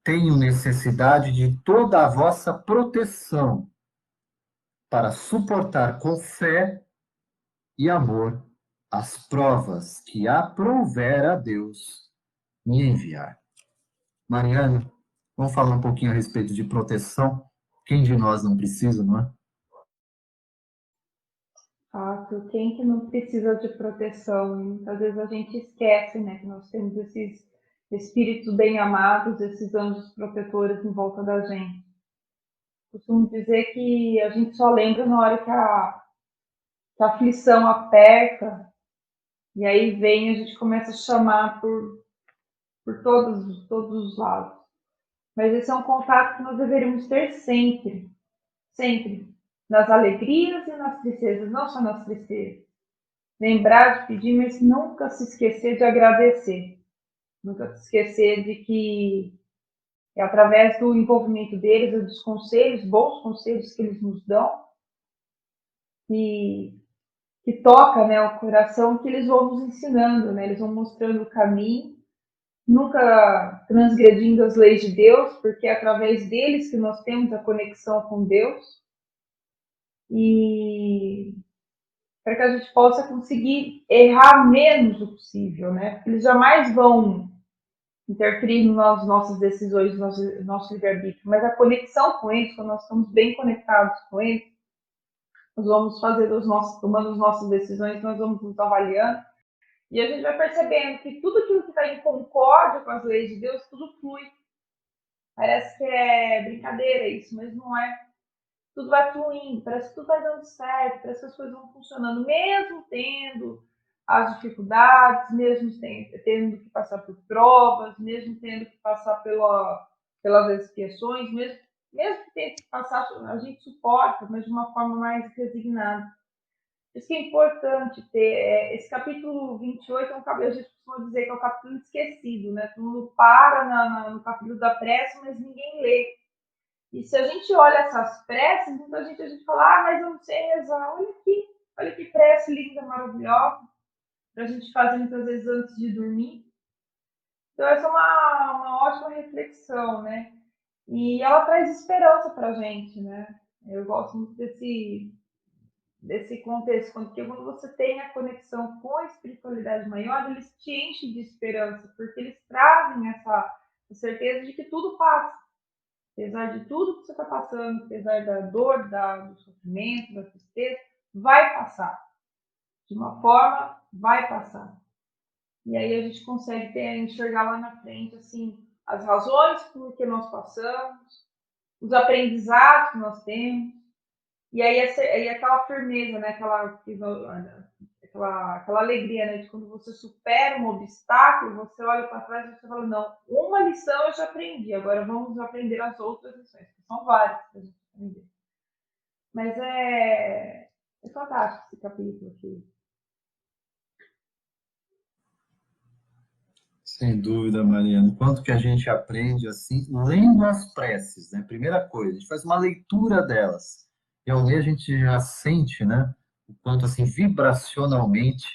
Tenho necessidade de toda a vossa proteção para suportar com fé e amor as provas que aprouver a Deus me enviar. Mariana, vamos falar um pouquinho a respeito de proteção? Quem de nós não precisa, não é? Fato. Quem que não precisa de proteção? E muitas vezes a gente esquece, né, que nós temos esses espíritos bem-amados, esses anjos protetores em volta da gente. Costumo dizer que a gente só lembra na hora que a aflição aperta, e aí vem, a gente começa a chamar por todos os lados. Mas esse é um contato que nós deveríamos ter sempre, sempre, nas alegrias e nas tristezas, não só nas tristezas. Lembrar de pedir, mas nunca se esquecer de agradecer. Nunca se esquecer de que é através do envolvimento deles, dos conselhos, bons conselhos que eles nos dão, que toca, né, o coração, que eles vão nos ensinando, né? Eles vão mostrando o caminho, nunca transgredindo as leis de Deus, porque é através deles que nós temos a conexão com Deus, e para que a gente possa conseguir errar menos o possível, né? Porque eles jamais vão interferir nas nossas decisões, no nosso livre-arbítrio, mas a conexão com eles, quando nós estamos bem conectados com eles, nós vamos tomando as nossas decisões, nós vamos nos avaliando, e a gente vai percebendo que tudo aquilo que está em concórdia com as leis de Deus, tudo flui. Parece que é brincadeira isso, mas não é. Tudo vai fluindo, parece que tudo vai dando certo, parece que as coisas vão funcionando, mesmo tendo as dificuldades, mesmo tendo que passar por provas, mesmo tendo que passar pelas expiações, mesmo que tenha que passar, a gente suporta, mas de uma forma mais resignada. Isso que é importante ter. Esse capítulo 28 é um capítulo, a gente costuma dizer que é um capítulo esquecido, né? Todo mundo para no capítulo da prece, mas ninguém lê. E se a gente olha essas preces, muita gente a gente fala, mas eu não sei rezar. Olha que prece linda, maravilhosa, para a gente fazer muitas vezes antes de dormir. Então essa é uma ótima reflexão, né? E ela traz esperança para a gente, né? Eu gosto muito desse contexto, porque quando você tem a conexão com a espiritualidade maior, eles te enchem de esperança, porque eles trazem essa certeza de que tudo passa. Apesar de tudo que você está passando, apesar da dor, do sofrimento, da tristeza, vai passar. De uma forma, vai passar. E aí a gente consegue enxergar lá na frente, assim, as razões por que nós passamos, os aprendizados que nós temos, e aí aquela firmeza, né? Aquela alegria, né? De quando você supera um obstáculo, você olha para trás e você fala, não, uma lição eu já aprendi, agora vamos aprender as outras lições, que são várias para a gente aprender. Mas é fantástico esse capítulo aqui. Sem dúvida, Mariana. Quanto que a gente aprende assim, lendo as preces, né? Primeira coisa, a gente faz uma leitura delas. E ao ler a gente já sente, né? O quanto assim vibracionalmente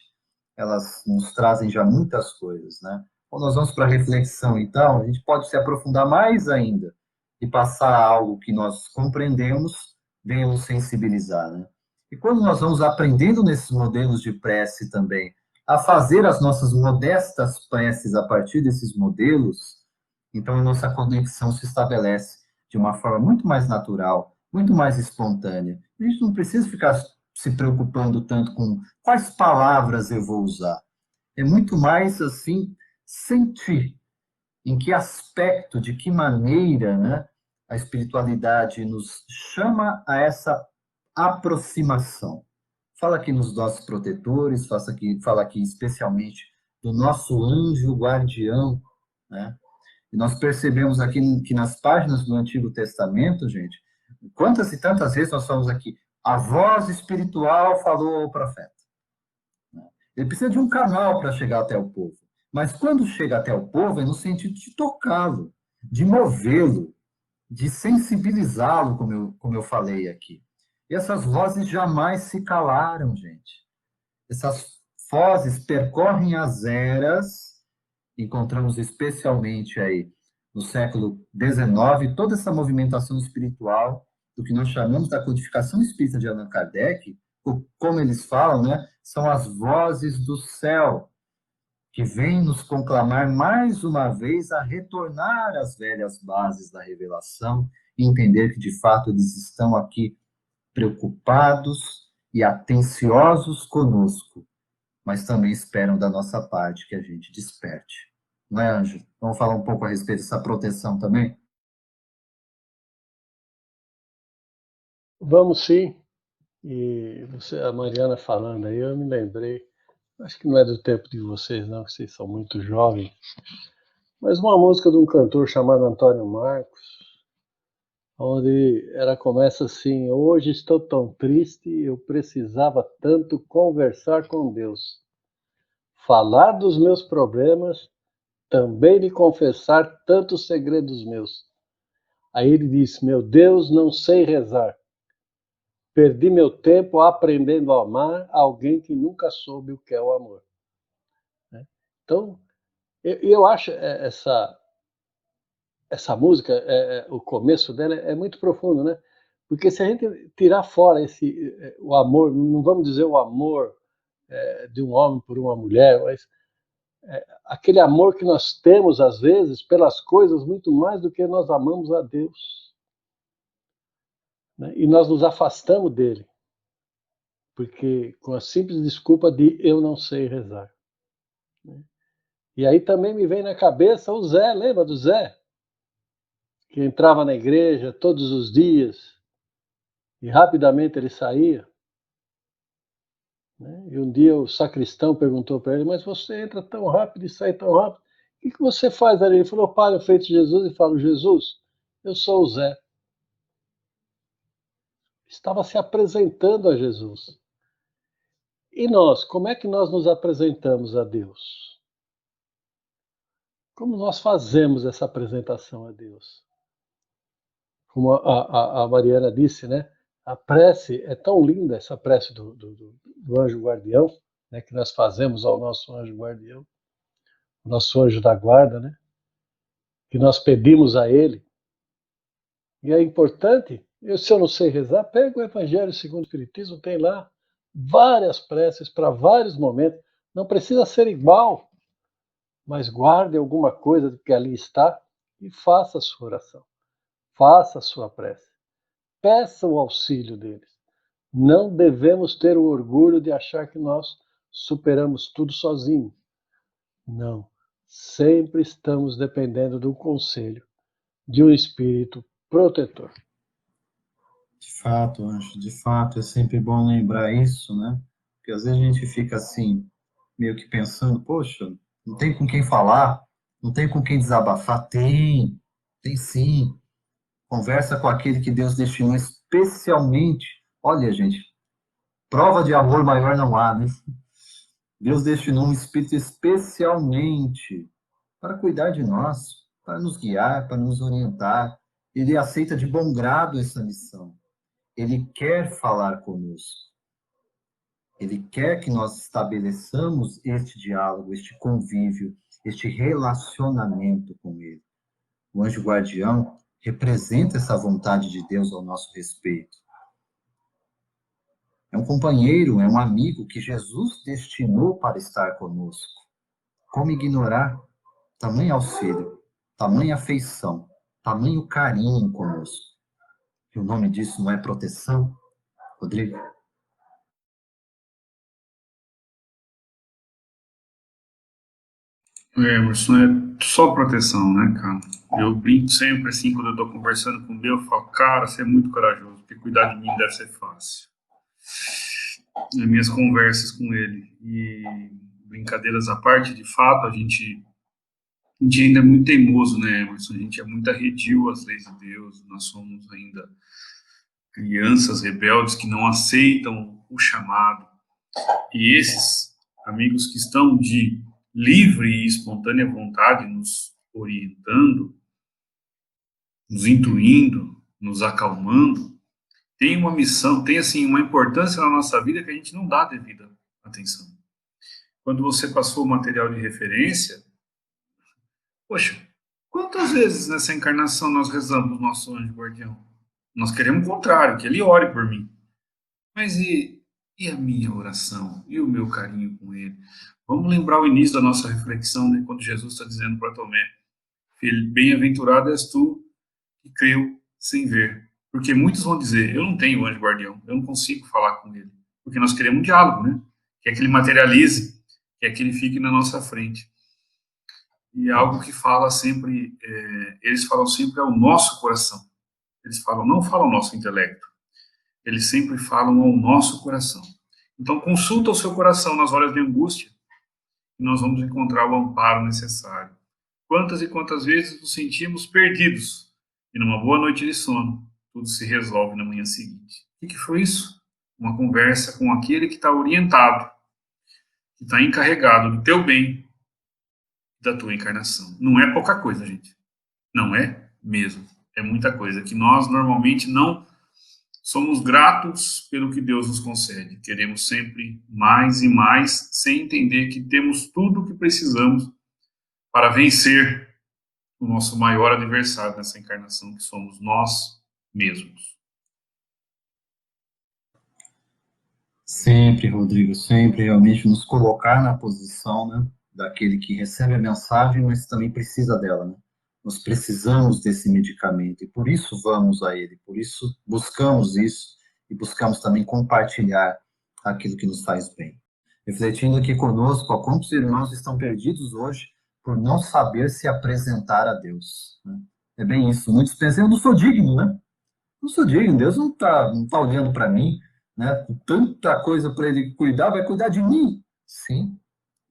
elas nos trazem já muitas coisas, né? Quando nós vamos para a reflexão, então, a gente pode se aprofundar mais ainda e passar algo que nós compreendemos, venha nos sensibilizar, né? E quando nós vamos aprendendo nesses modelos de prece também, a fazer as nossas modestas preces a partir desses modelos, então a nossa conexão se estabelece de uma forma muito mais natural, muito mais espontânea. A gente não precisa ficar se preocupando tanto com quais palavras eu vou usar. É muito mais, assim, sentir em que aspecto, de que maneira, né, a espiritualidade nos chama a essa aproximação. Fala aqui nos nossos protetores, fala aqui especialmente do nosso anjo guardião, né? E nós percebemos aqui que nas páginas do Antigo Testamento, gente, quantas e tantas vezes nós falamos aqui, a voz espiritual falou ao profeta. Ele precisa de um canal para chegar até o povo. Mas quando chega até o povo, é no sentido de tocá-lo, de movê-lo, de sensibilizá-lo, como eu falei aqui. E essas vozes jamais se calaram, gente. Essas vozes percorrem as eras, encontramos especialmente aí no século XIX, toda essa movimentação espiritual, do que nós chamamos da codificação espírita de Allan Kardec, como eles falam, né, são as vozes do céu, que vêm nos conclamar mais uma vez a retornar às velhas bases da revelação e entender que, de fato, eles estão aqui preocupados e atenciosos conosco, mas também esperam da nossa parte que a gente desperte. Não é, Anjo? Vamos falar um pouco a respeito dessa proteção também? Vamos sim. E você, a Mariana falando aí, eu me lembrei, acho que não é do tempo de vocês não, que vocês são muito jovens, mas uma música de um cantor chamado Antônio Marcos, onde ela começa assim: hoje estou tão triste, eu precisava tanto conversar com Deus, falar dos meus problemas, também lhe confessar tantos segredos meus. Aí ele diz: meu Deus, não sei rezar. Perdi meu tempo aprendendo a amar alguém que nunca soube o que é o amor. Então, eu acho essa música, o começo dela é muito profundo, né? Porque se a gente tirar fora o amor, não vamos dizer o amor de um homem por uma mulher, mas aquele amor que nós temos, às vezes, pelas coisas, muito mais do que nós amamos a Deus. Né? E nós nos afastamos dele, porque com a simples desculpa de eu não sei rezar. Né? E aí também me vem na cabeça o Zé, lembra do Zé? Que entrava na igreja todos os dias e rapidamente ele saía. Né? E um dia o sacristão perguntou para ele: mas você entra tão rápido e sai tão rápido, o que você faz ali? Ele falou: para frente de Jesus e falo: Jesus, eu sou o Zé. Estava se apresentando a Jesus. E nós, como é que nós nos apresentamos a Deus? Como nós fazemos essa apresentação a Deus? Como a Mariana disse, né? A prece é tão linda, essa prece do anjo guardião, né? Que nós fazemos ao nosso anjo guardião, o nosso anjo da guarda, né? Que nós pedimos a ele. E é importante, se eu não sei rezar, pega o Evangelho segundo o Espiritismo, tem lá várias preces para vários momentos. Não precisa ser igual, mas guarde alguma coisa do que ali está e faça a sua oração. Faça a sua prece. Peça o auxílio deles. Não devemos ter o orgulho de achar que nós superamos tudo sozinhos. Não. Sempre estamos dependendo do conselho de um espírito protetor. De fato, Anjo, de fato, é sempre bom lembrar isso, né? Porque às vezes a gente fica assim, meio que pensando, poxa, não tem com quem falar, não tem com quem desabafar. Tem sim. Conversa com aquele que Deus destinou especialmente. Olha, gente, prova de amor maior não há, né? Deus destinou um espírito especialmente para cuidar de nós, para nos guiar, para nos orientar. Ele aceita de bom grado essa missão. Ele quer falar conosco. Ele quer que nós estabeleçamos este diálogo, este convívio. este relacionamento com Ele. O anjo guardião representa essa vontade de Deus ao nosso respeito. É um companheiro, é um amigo que Jesus destinou para estar conosco. Como ignorar tamanho auxílio, tamanha afeição, tamanho carinho conosco? E o nome disso não é proteção, Rodrigo? Emerson, é só proteção, né, cara? Eu brinco sempre assim, quando eu tô conversando com o meu, eu falo, cara, você é muito corajoso, porque cuidar de mim deve ser fácil. Nas minhas conversas com ele. E brincadeiras à parte, de fato, a gente ainda é muito teimoso, né, Emerson? A gente é muito arredio às leis de Deus, nós somos ainda crianças rebeldes que não aceitam o chamado. E esses amigos que estão de livre e espontânea vontade nos orientando, nos intuindo, nos acalmando, tem uma missão, tem assim uma importância na nossa vida que a gente não dá devida atenção. Quando você passou o material de referência, poxa, quantas vezes nessa encarnação nós rezamos o nosso anjo guardião? Nós queremos o contrário, que ele ore por mim. Mas e a minha oração? E o meu carinho com ele? Vamos lembrar o início da nossa reflexão, né, quando Jesus está dizendo para Tomé, filho, bem-aventurado és tu que creu sem ver. Porque muitos vão dizer, eu não tenho anjo guardião, eu não consigo falar com ele. Porque nós queremos um diálogo, né? Quer que ele materialize, quer que ele fique na nossa frente. E é algo que fala sempre, eles falam sempre ao nosso coração. Eles falam, não falam ao nosso intelecto. Eles sempre falam ao nosso coração. Então, consulta o seu coração nas horas de angústia e nós vamos encontrar o amparo necessário. Quantas e quantas vezes nos sentimos perdidos e numa boa noite de sono, tudo se resolve na manhã seguinte. O que foi isso? Uma conversa com aquele que está orientado, que está encarregado do teu bem, da tua encarnação. Não é pouca coisa, gente. Não é mesmo. É muita coisa que nós normalmente não somos gratos pelo que Deus nos concede. Queremos sempre mais e mais, sem entender que temos tudo o que precisamos para vencer o nosso maior adversário nessa encarnação, que somos nós mesmos. Sempre, Rodrigo, sempre realmente nos colocar na posição, né, daquele que recebe a mensagem, mas também precisa dela, né? Nós precisamos desse medicamento e por isso vamos a ele, por isso buscamos isso e buscamos também compartilhar aquilo que nos faz bem. Refletindo aqui conosco, ó, quantos irmãos estão perdidos hoje por não saber se apresentar a Deus, né? É bem isso. Muitos pensam, eu não sou digno, né? Não sou digno, Deus não tá olhando para mim, né? Com tanta coisa para ele cuidar, vai cuidar de mim. Sim,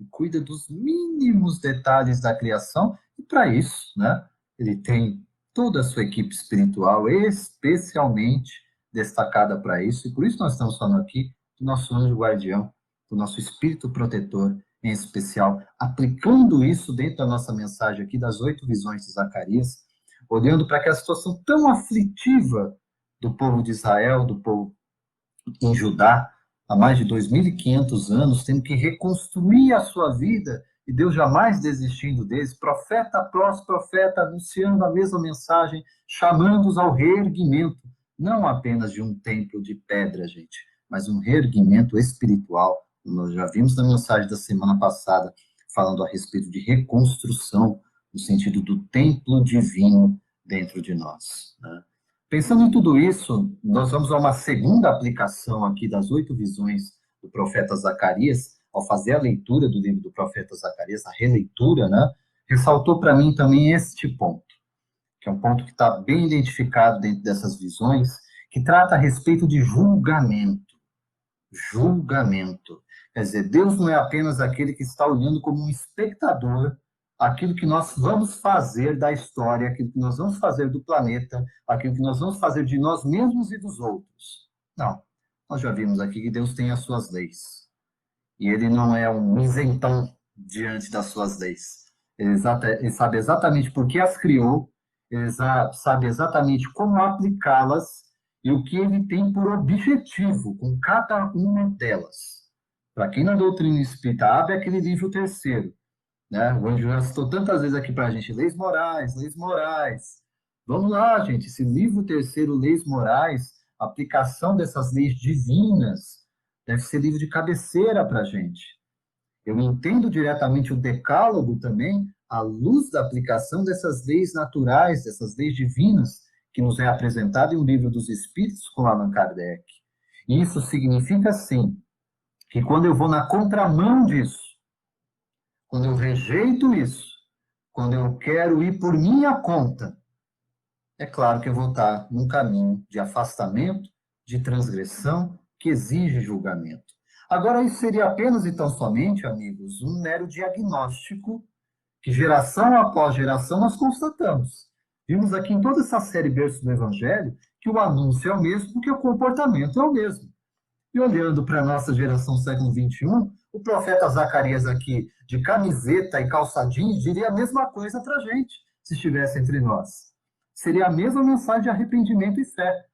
ele cuida dos mínimos detalhes da criação e para isso, né? Ele tem toda a sua equipe espiritual especialmente destacada para isso e por isso nós estamos falando aqui do nosso anjo guardião, do nosso espírito protetor em especial, aplicando isso dentro da nossa mensagem aqui das 8 visões de Zacarias, olhando para aquela situação tão aflitiva do povo de Israel, do povo em Judá, há mais de 2.500 anos, tendo que reconstruir a sua vida, e Deus jamais desistindo deles, profeta após profeta, anunciando a mesma mensagem, chamando-os ao reerguimento, não apenas de um templo de pedra, gente, mas um reerguimento espiritual. Nós já vimos na mensagem da semana passada, falando a respeito de reconstrução, no sentido do templo divino dentro de nós, né? Pensando em tudo isso, nós vamos a uma segunda aplicação aqui das 8 visões do profeta Zacarias, ao fazer a leitura do livro do profeta Zacarias, a releitura, né, ressaltou para mim também este ponto, que é um ponto que está bem identificado dentro dessas visões, que trata a respeito de julgamento. Julgamento. Quer dizer, Deus não é apenas aquele que está olhando como um espectador aquilo que nós vamos fazer da história, aquilo que nós vamos fazer do planeta, aquilo que nós vamos fazer de nós mesmos e dos outros. Não. Nós já vimos aqui que Deus tem as suas leis. E ele não é um isentão diante das suas leis. Ele sabe exatamente por que as criou, ele sabe exatamente como aplicá-las e o que ele tem por objetivo com cada uma delas. Para quem na doutrina espírita abre aquele livro terceiro, né? O Anjo já citou tantas vezes aqui para a gente, leis morais, leis morais. Vamos lá, gente, esse livro terceiro, Leis Morais, a aplicação dessas leis divinas, deve ser livro de cabeceira para a gente. Eu entendo diretamente o decálogo também à luz da aplicação dessas leis naturais, dessas leis divinas, que nos é apresentado em O Livro dos Espíritos com Allan Kardec. E isso significa, sim, que quando eu vou na contramão disso, quando eu rejeito isso, quando eu quero ir por minha conta, é claro que eu vou estar num caminho de afastamento, de transgressão, que exige julgamento. Agora, isso seria apenas e tão somente, amigos, um mero diagnóstico que geração após geração nós constatamos. Vimos aqui em toda essa série Berço do Evangelho que o anúncio é o mesmo, porque o comportamento é o mesmo. E olhando para a nossa geração século XXI, o profeta Zacarias aqui, de camiseta e calçadinho, diria a mesma coisa para a gente, se estivesse entre nós. Seria a mesma mensagem de arrependimento e fé,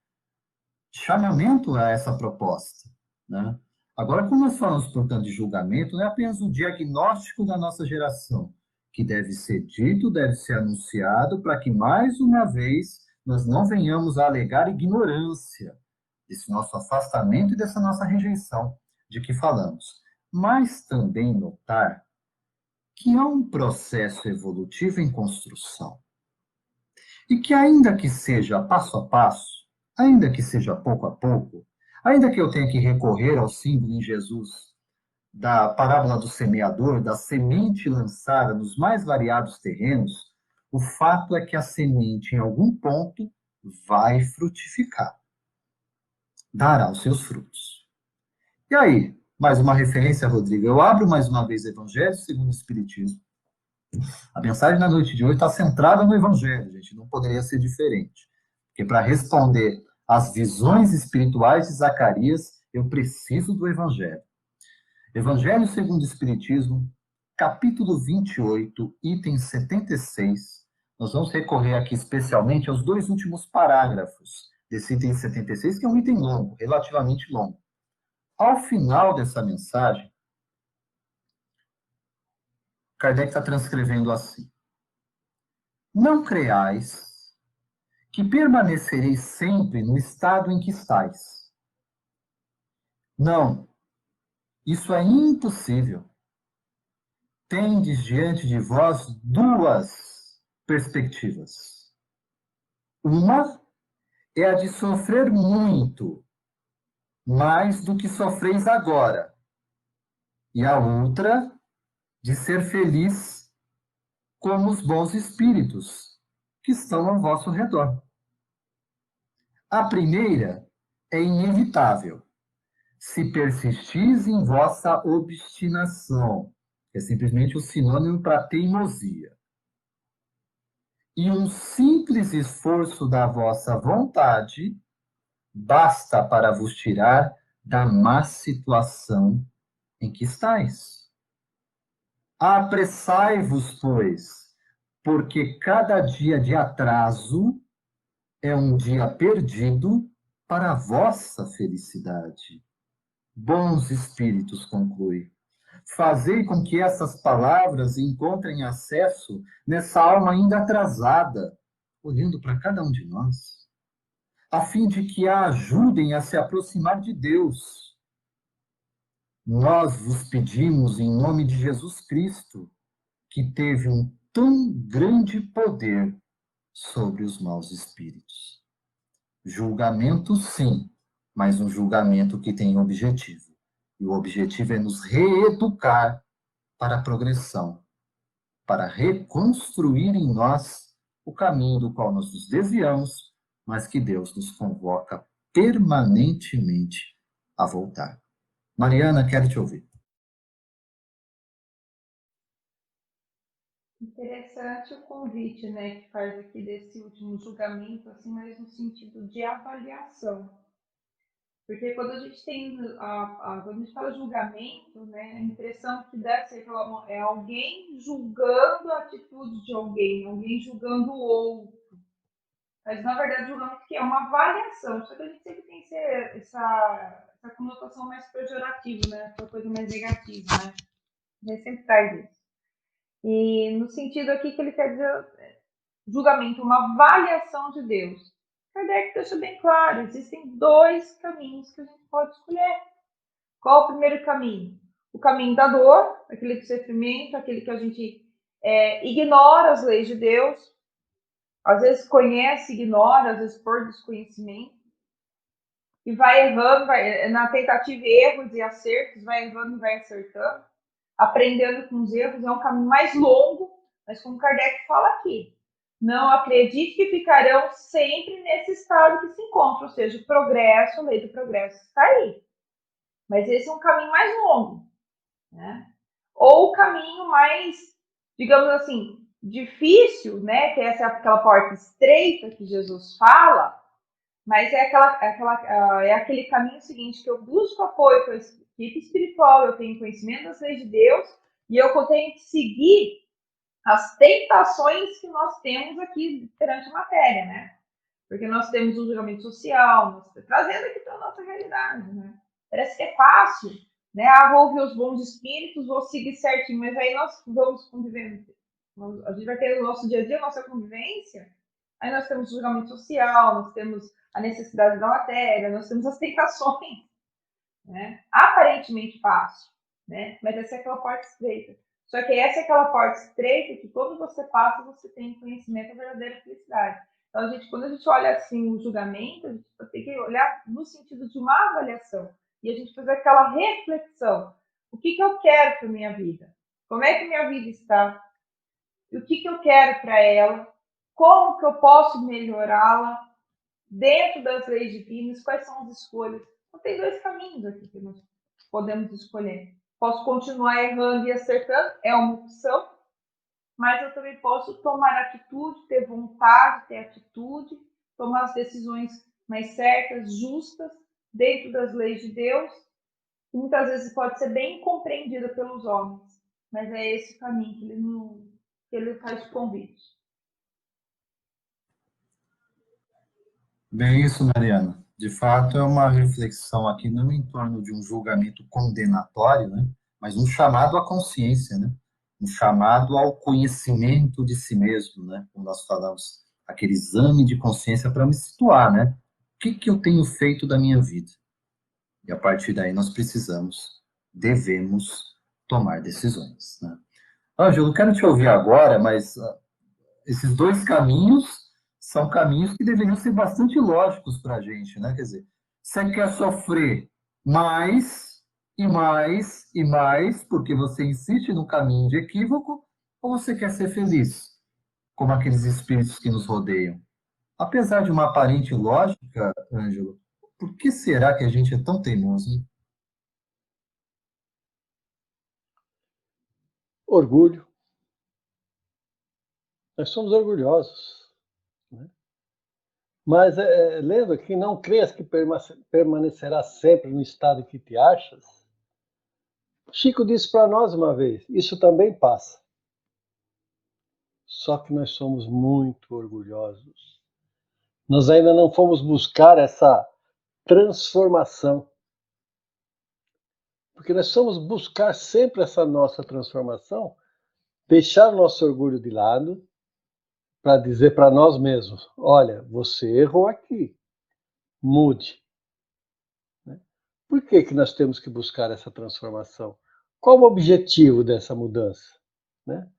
chamamento a essa proposta, né? Agora, quando nós falamos, portanto, de julgamento, não é apenas o diagnóstico da nossa geração, que deve ser dito, deve ser anunciado, para que, mais uma vez, nós não venhamos a alegar ignorância desse nosso afastamento e dessa nossa rejeição de que falamos. Mas também notar que há um processo evolutivo em construção. E que, ainda que seja passo a passo, ainda que seja pouco a pouco, ainda que eu tenha que recorrer ao símbolo em Jesus da parábola do semeador, da semente lançada nos mais variados terrenos, o fato é que a semente, em algum ponto, vai frutificar, dará os seus frutos. E aí, mais uma referência, Rodrigo. Eu abro mais uma vez o Evangelho segundo o Espiritismo. A mensagem da noite de hoje está centrada no Evangelho, gente, não poderia ser diferente. Porque para responder às visões espirituais de Zacarias, eu preciso do Evangelho. Evangelho segundo o Espiritismo, capítulo 28, item 76. Nós vamos recorrer aqui especialmente aos dois últimos parágrafos desse item 76, que é um item longo, relativamente longo. Ao final dessa mensagem, Kardec está transcrevendo assim: não creais que permanecereis sempre no estado em que estáis. Não, isso é impossível. Tendes diante de vós duas perspectivas. Uma é a de sofrer muito, mais do que sofreis agora. E a outra, de ser feliz como os bons espíritos que estão ao vosso redor. A primeira é inevitável, se persistis em vossa obstinação, que é simplesmente o sinônimo para teimosia. E um simples esforço da vossa vontade basta para vos tirar da má situação em que estáis. Apressai-vos, pois, porque cada dia de atraso é um dia perdido para a vossa felicidade. Bons espíritos, conclui, fazei com que essas palavras encontrem acesso nessa alma ainda atrasada, olhando para cada um de nós, a fim de que a ajudem a se aproximar de Deus. Nós vos pedimos, em nome de Jesus Cristo, que teve um tão grande poder sobre os maus espíritos. Julgamento, sim, mas um julgamento que tem objetivo. E o objetivo é nos reeducar para a progressão, para reconstruir em nós o caminho do qual nós nos desviamos, mas que Deus nos convoca permanentemente a voltar. Mariana, quero te ouvir. Interessante o convite, né, que faz aqui desse último julgamento, assim, mas no sentido de avaliação. Porque quando a gente tem, quando a gente fala julgamento, né, a impressão que dá é alguém julgando a atitude de alguém, alguém julgando o outro. Mas, na verdade, o julgamento que é uma avaliação, só que a gente sempre tem essa conotação mais pejorativa, né, essa coisa mais negativa, né? A gente sempre traz isso. E no sentido aqui que ele quer dizer julgamento, uma avaliação de Deus. Kardec deixa bem claro, existem dois caminhos que a gente pode escolher. Qual o primeiro caminho? O caminho da dor, aquele do sofrimento, aquele que a gente ignora as leis de Deus, às vezes conhece, ignora, às vezes por desconhecimento, e vai errando, vai, na tentativa e erros e acertos, vai errando e vai acertando, aprendendo com os erros. É um caminho mais longo, mas como Kardec fala aqui, não acredite que ficarão sempre nesse estado que se encontra, ou seja, o progresso, a lei do progresso está aí. Mas esse é um caminho mais longo, né? Ou o caminho mais, digamos assim, difícil, né? Que essa é aquela porta estreita que Jesus fala, mas é aquele caminho seguinte, que eu busco apoio com a equipe espiritual, eu tenho conhecimento das leis de Deus, e eu tenho que seguir as tentações que nós temos aqui perante a matéria, né? Porque nós temos um julgamento social, trazendo aqui para a nossa realidade, né? Parece que é fácil, né? Vou ouvir os bons espíritos, vou seguir certinho, mas aí nós vamos convivendo. A gente vai ter o nosso dia a dia, a nossa convivência, aí nós temos o julgamento social, nós temos a necessidade da matéria, nós temos as tentações, né? Aparentemente fácil, né? Mas essa é aquela porta estreita. Só que essa é aquela porta estreita que quando você passa, você tem conhecimento da verdadeira felicidade. Então, quando a gente olha assim o julgamento, a gente tem que olhar no sentido de uma avaliação. E a gente fazer aquela reflexão. O que eu quero para a minha vida? Como é que minha vida está? E o que eu quero para ela? Como que eu posso melhorá-la? Dentro das leis divinas, quais são as escolhas? Então, tem dois caminhos aqui que nós podemos escolher. Posso continuar errando e acertando, é uma opção, mas eu também posso tomar atitude, ter vontade, ter atitude, tomar as decisões mais certas, justas, dentro das leis de Deus, que muitas vezes pode ser bem compreendida pelos homens, mas é esse o caminho que ele faz o convite. Bem, isso, Mariana. De fato, é uma reflexão aqui não em torno de um julgamento condenatório, né? Mas um chamado à consciência, né? Um chamado ao conhecimento de si mesmo, né? Como nós falamos, aquele exame de consciência para me situar, né? O que eu tenho feito da minha vida? E a partir daí nós devemos tomar decisões, né? Ângelo, eu quero te ouvir agora, mas esses dois caminhos são caminhos que deveriam ser bastante lógicos para a gente, né? Quer dizer, você quer sofrer mais e mais e mais porque você insiste no caminho de equívoco, ou você quer ser feliz, como aqueles espíritos que nos rodeiam? Apesar de uma aparente lógica, Ângelo, por que será que a gente é tão teimoso, hein? Orgulho. Nós somos orgulhosos. Né? Mas lembra que não creias que permanecerá sempre no estado em que te achas. Chico disse para nós uma vez, isso também passa. Só que nós somos muito orgulhosos. Nós ainda não fomos buscar essa transformação. Porque nós somos buscar sempre essa nossa transformação, deixar o nosso orgulho de lado, para dizer para nós mesmos, olha, você errou aqui, mude. Por que nós temos que buscar essa transformação? Qual o objetivo dessa mudança? Né?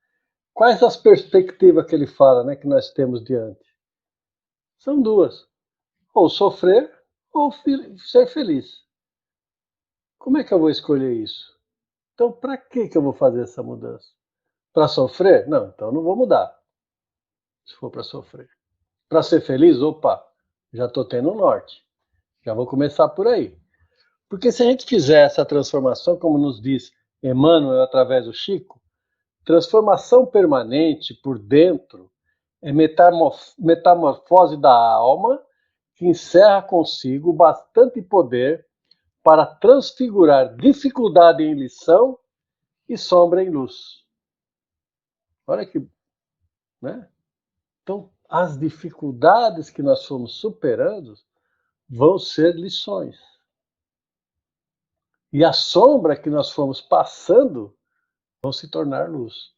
Quais as perspectivas que ele fala, né, que nós temos diante? São duas. Ou sofrer, ou ser feliz. Como é que eu vou escolher isso? Então, para que eu vou fazer essa mudança? Para sofrer? Não, então eu não vou mudar. Se for para sofrer. Para ser feliz? Opa, já estou tendo um norte. Já vou começar por aí. Porque se a gente fizer essa transformação, como nos diz Emmanuel através do Chico, transformação permanente por dentro é metamorfose da alma que encerra consigo bastante poder para transfigurar dificuldade em lição e sombra em luz. Olha que, né? Então, as dificuldades que nós fomos superando vão ser lições. E a sombra que nós fomos passando vão se tornar luz.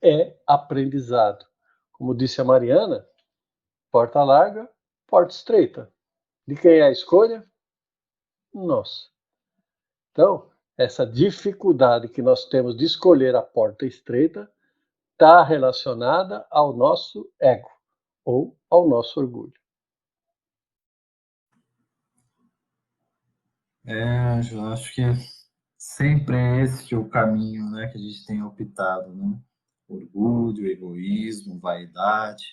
é aprendizado. Como disse a Mariana, porta larga, porta estreita. De quem é a escolha? Nossa. Então, essa dificuldade que nós temos de escolher a porta estreita está relacionada ao nosso ego ou ao nosso orgulho. Eu acho que sempre é esse o caminho, né, que a gente tem optado, né? Orgulho, egoísmo, vaidade,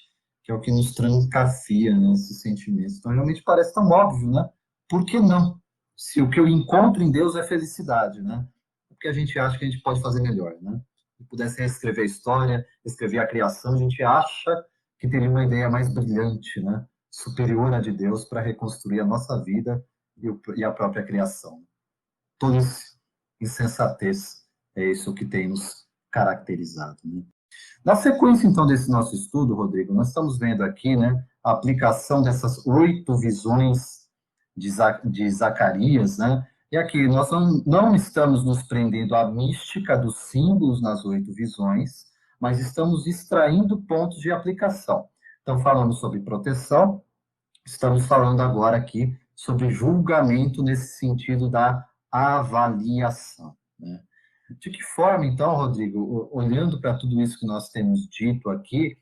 que é o que nos trancafiia, né, esses sentimentos. Então, realmente parece tão óbvio, né? Por que não? Se o que eu encontro em Deus é felicidade, né? Porque a gente acha que a gente pode fazer melhor, né? Se pudesse reescrever a história, escrever a criação, a gente acha que teria uma ideia mais brilhante, né? Superior à de Deus para reconstruir a nossa vida e a própria criação. Tolice, insensatez, é isso que tem nos caracterizado, né? Na sequência, então, desse nosso estudo, Rodrigo, nós estamos vendo aqui, né, a aplicação dessas 8 visões de Zacarias, né? E aqui nós não estamos nos prendendo à mística dos símbolos nas 8 visões, mas estamos extraindo pontos de aplicação. Então, falamos sobre proteção, estamos falando agora aqui sobre julgamento nesse sentido da avaliação, né? De que forma, então, Rodrigo, olhando para tudo isso que nós temos dito aqui,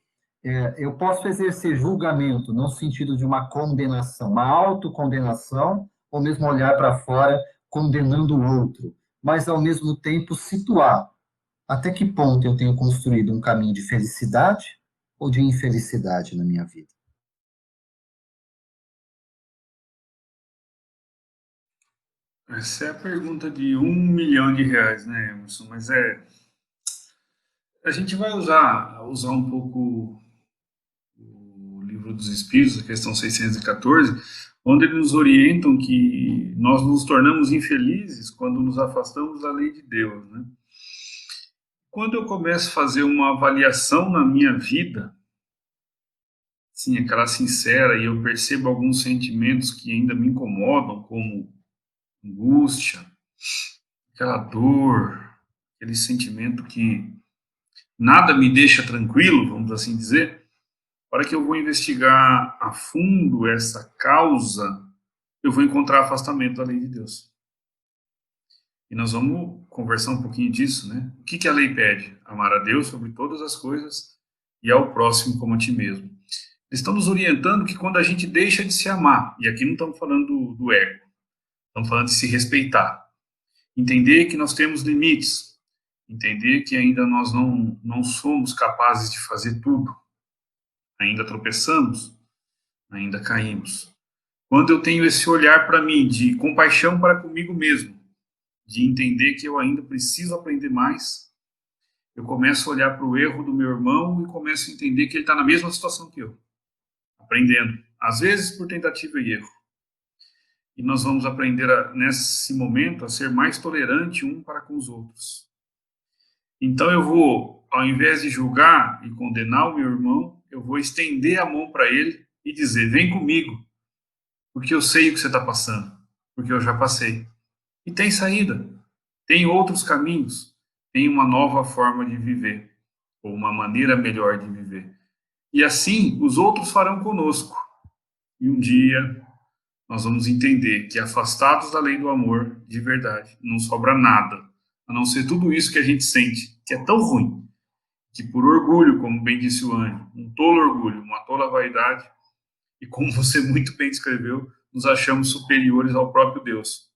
eu posso exercer julgamento no sentido de uma condenação, uma autocondenação, ou mesmo olhar para fora condenando o outro, mas, ao mesmo tempo, situar até que ponto eu tenho construído um caminho de felicidade ou de infelicidade na minha vida? Essa é a pergunta de R$ 1 milhão, né, Emerson? Mas a gente vai usar um pouco o Livro dos Espíritos, a questão 614, onde eles nos orientam que nós nos tornamos infelizes quando nos afastamos da lei de Deus, né? Quando eu começo a fazer uma avaliação na minha vida, sim, aquela sincera, e eu percebo alguns sentimentos que ainda me incomodam, como angústia, aquela dor, aquele sentimento que nada me deixa tranquilo, vamos assim dizer, para que eu vou investigar a fundo essa causa, eu vou encontrar afastamento da lei de Deus. E nós vamos conversar um pouquinho disso, né? O que a lei pede? Amar a Deus sobre todas as coisas e ao próximo como a ti mesmo. Estamos orientando que quando a gente deixa de se amar, e aqui não estamos falando do ego, estamos falando de se respeitar, entender que nós temos limites, entender que ainda nós não somos capazes de fazer tudo, ainda tropeçamos, ainda caímos. Quando eu tenho esse olhar para mim, de compaixão para comigo mesmo, de entender que eu ainda preciso aprender mais, eu começo a olhar para o erro do meu irmão e começo a entender que ele está na mesma situação que eu, aprendendo, às vezes por tentativa e erro. E nós vamos aprender, nesse momento, a ser mais tolerante um para com os outros. Então eu vou, ao invés de julgar e condenar o meu irmão, eu vou estender a mão para ele e dizer, vem comigo, porque eu sei o que você está passando, porque eu já passei. E tem saída, tem outros caminhos, tem uma nova forma de viver, ou uma maneira melhor de viver. E assim, os outros farão conosco. E um dia, nós vamos entender que afastados da lei do amor, de verdade, não sobra nada, a não ser tudo isso que a gente sente, que é tão ruim, que por orgulho, como bem disse o anjo, um tolo orgulho, uma tola vaidade, e como você muito bem descreveu, nos achamos superiores ao próprio Deus.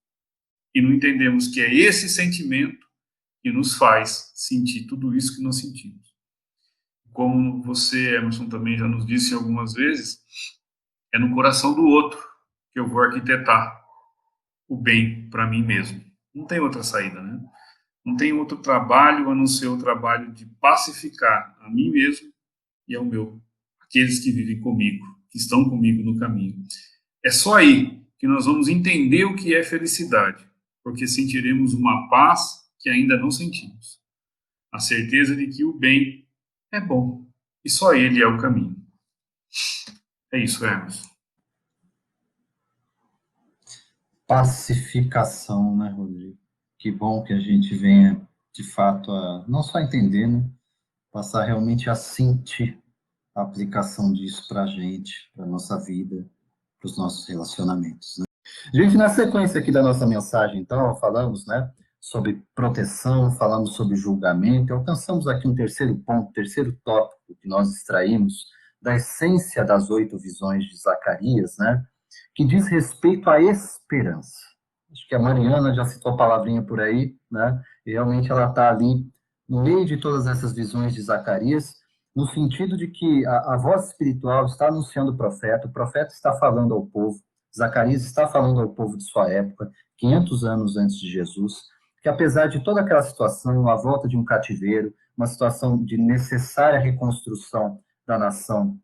E não entendemos que é esse sentimento que nos faz sentir tudo isso que nós sentimos. Como você, Emerson, também já nos disse algumas vezes, é no coração do outro que eu vou arquitetar o bem para mim mesmo. Não tem outra saída, né? Não tem outro trabalho a não ser o trabalho de pacificar a mim mesmo e aqueles que vivem comigo, que estão comigo no caminho. É só aí que nós vamos entender o que é felicidade, porque sentiremos uma paz que ainda não sentimos. A certeza de que o bem é bom e só ele é o caminho. É isso, Hermes. Pacificação, né, Rodrigo? Que bom que a gente venha, de fato, a não só entender, né, passar realmente a sentir a aplicação disso para a gente, para a nossa vida, para os nossos relacionamentos, né? Gente, na sequência aqui da nossa mensagem, então, falamos, né, sobre proteção, falamos sobre julgamento, e alcançamos aqui um terceiro ponto, terceiro tópico que nós extraímos da essência das 8 visões de Zacarias, né, que diz respeito à esperança. Acho que a Mariana já citou a palavrinha por aí, né, e realmente ela está ali no meio de todas essas visões de Zacarias, no sentido de que a voz espiritual está anunciando o profeta está falando ao povo, Zacarias está falando ao povo de sua época, 500 anos antes de Jesus, que apesar de toda aquela situação, a volta de um cativeiro, uma situação de necessária reconstrução da nação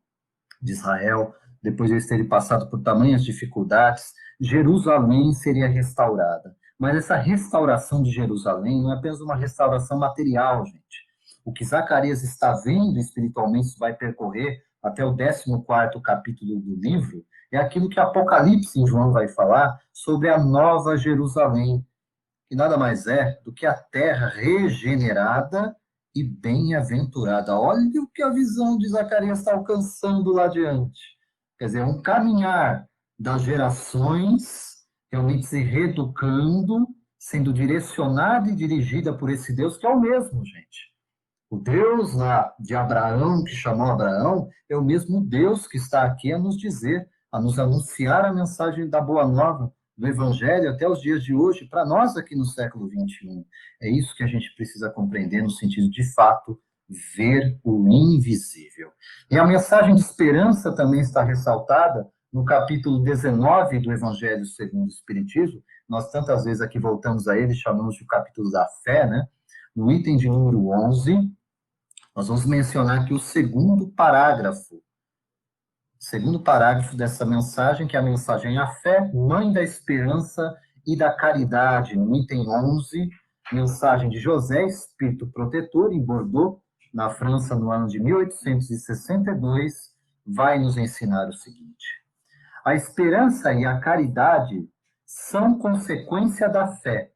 de Israel, depois de eles terem passado por tamanhas dificuldades, Jerusalém seria restaurada. Mas essa restauração de Jerusalém não é apenas uma restauração material, gente. O que Zacarias está vendo espiritualmente, isso vai percorrer até o 14º capítulo do livro, é aquilo que Apocalipse em João vai falar sobre a nova Jerusalém, que nada mais é do que a terra regenerada e bem-aventurada. Olha o que a visão de Zacarias está alcançando lá adiante. Quer dizer, um caminhar das gerações realmente se reeducando, sendo direcionada e dirigida por esse Deus que é o mesmo, gente. O Deus lá de Abraão, que chamou Abraão, é o mesmo Deus que está aqui a nos dizer, a nos anunciar a mensagem da Boa Nova, do Evangelho até os dias de hoje, para nós aqui no século XXI. É isso que a gente precisa compreender no sentido de fato, ver o invisível. E a mensagem de esperança também está ressaltada no capítulo 19 do Evangelho segundo o Espiritismo. Nós tantas vezes aqui voltamos a ele, chamamos de o capítulo da fé, né? No item de número 11, nós vamos mencionar aqui o segundo parágrafo dessa mensagem, que é a mensagem A Fé, Mãe da Esperança e da Caridade, no item 11, mensagem de José Espírito Protetor, em Bordeaux, na França, no ano de 1862, vai nos ensinar o seguinte: a esperança e a caridade são consequência da fé.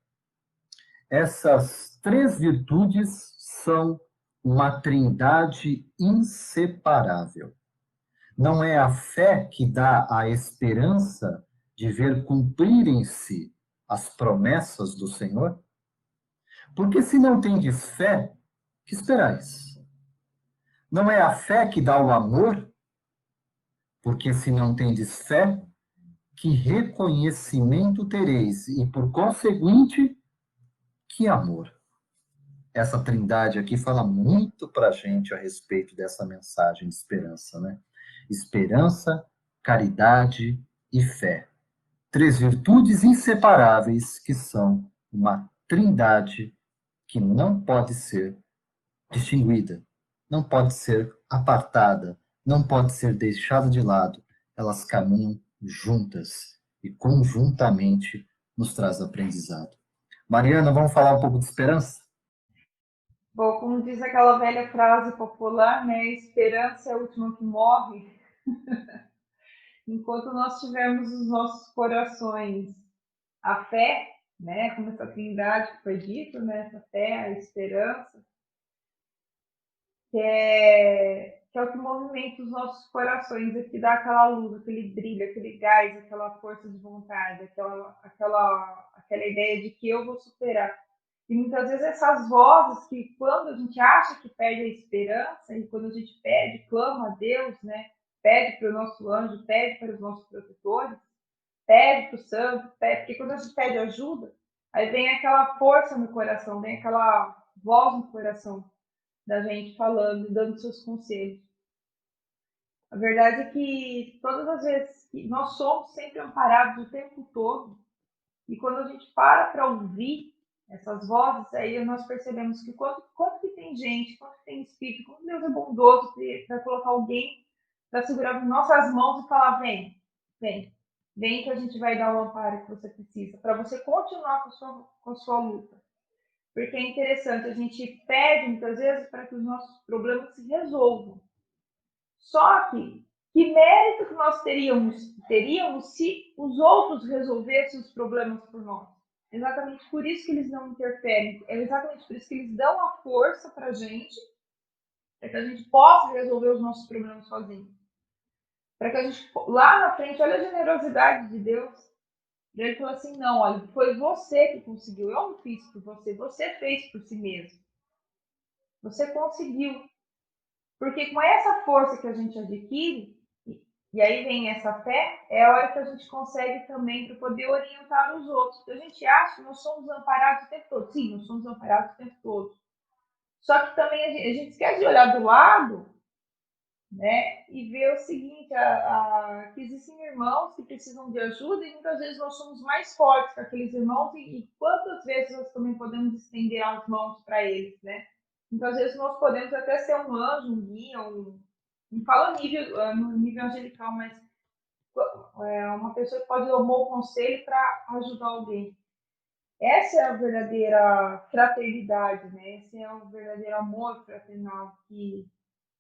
Essas 3 virtudes são uma trindade inseparável. Não é a fé que dá a esperança de ver cumprirem-se as promessas do Senhor? Porque se não tendes fé, que esperais? Não é a fé que dá o amor? Porque se não tendes fé, que reconhecimento tereis? E por conseguinte, que amor? Essa trindade aqui fala muito para a gente a respeito dessa mensagem de esperança, né? Esperança, caridade e fé. 3 virtudes inseparáveis que são uma trindade que não pode ser distinguida, não pode ser apartada, não pode ser deixada de lado. Elas caminham juntas e conjuntamente nos traz aprendizado. Mariana, vamos falar um pouco de esperança? Bom, como diz aquela velha frase popular, né? Esperança é a última que morre. Enquanto nós tivermos nos nossos corações a fé, né? Como essa trindade que foi dito, né? Essa fé, a esperança, que é o que movimenta os nossos corações, é que dá aquela luz, aquele brilho, aquele gás, aquela força de vontade, aquela ideia de que eu vou superar. E muitas vezes essas vozes que, quando a gente acha que perde a esperança, e quando a gente pede, clama a Deus, né? Pede para o nosso anjo, pede para os nossos protetores, pede para o santo, pede, porque quando a gente pede ajuda, aí vem aquela força no coração, vem aquela voz no coração da gente falando, dando seus conselhos. A verdade é que todas as vezes que nós somos sempre amparados o tempo todo, e quando a gente para ouvir essas vozes, aí nós percebemos que quanto que tem gente, quanto que tem espírito, quanto Deus é bondoso para colocar alguém para segurar nas nossas mãos e falar: vem, vem que a gente vai dar o amparo que você precisa, para você continuar com a sua luta. Porque é interessante, a gente pede muitas vezes para que os nossos problemas se resolvam. Só que mérito que nós teríamos se os outros resolvessem os problemas por nós? Exatamente por isso que eles não interferem, é exatamente por isso que eles dão a força para a gente para que a gente possa resolver os nossos problemas sozinhos. Para que a gente, lá na frente, olha a generosidade de Deus. Ele falou assim, não, olha, foi você que conseguiu, eu não fiz por você, você fez por si mesmo. Você conseguiu. Porque com essa força que a gente adquire, e aí vem essa fé, é a hora que a gente consegue também para poder orientar os outros. Porque a gente acha que nós somos amparados o tempo todo. Sim, nós somos amparados o tempo todo. Só que também a gente esquece de olhar do lado, né, e ver o seguinte, que existem irmãos que precisam de ajuda e muitas vezes nós somos mais fortes que aqueles irmãos e quantas vezes nós também podemos estender as mãos para eles, né? Muitas vezes nós podemos até ser um anjo, um guia, não falo no nível angelical, mas uma pessoa que pode dar um bom conselho para ajudar alguém. Essa é a verdadeira fraternidade, né? Esse é o verdadeiro amor fraternal que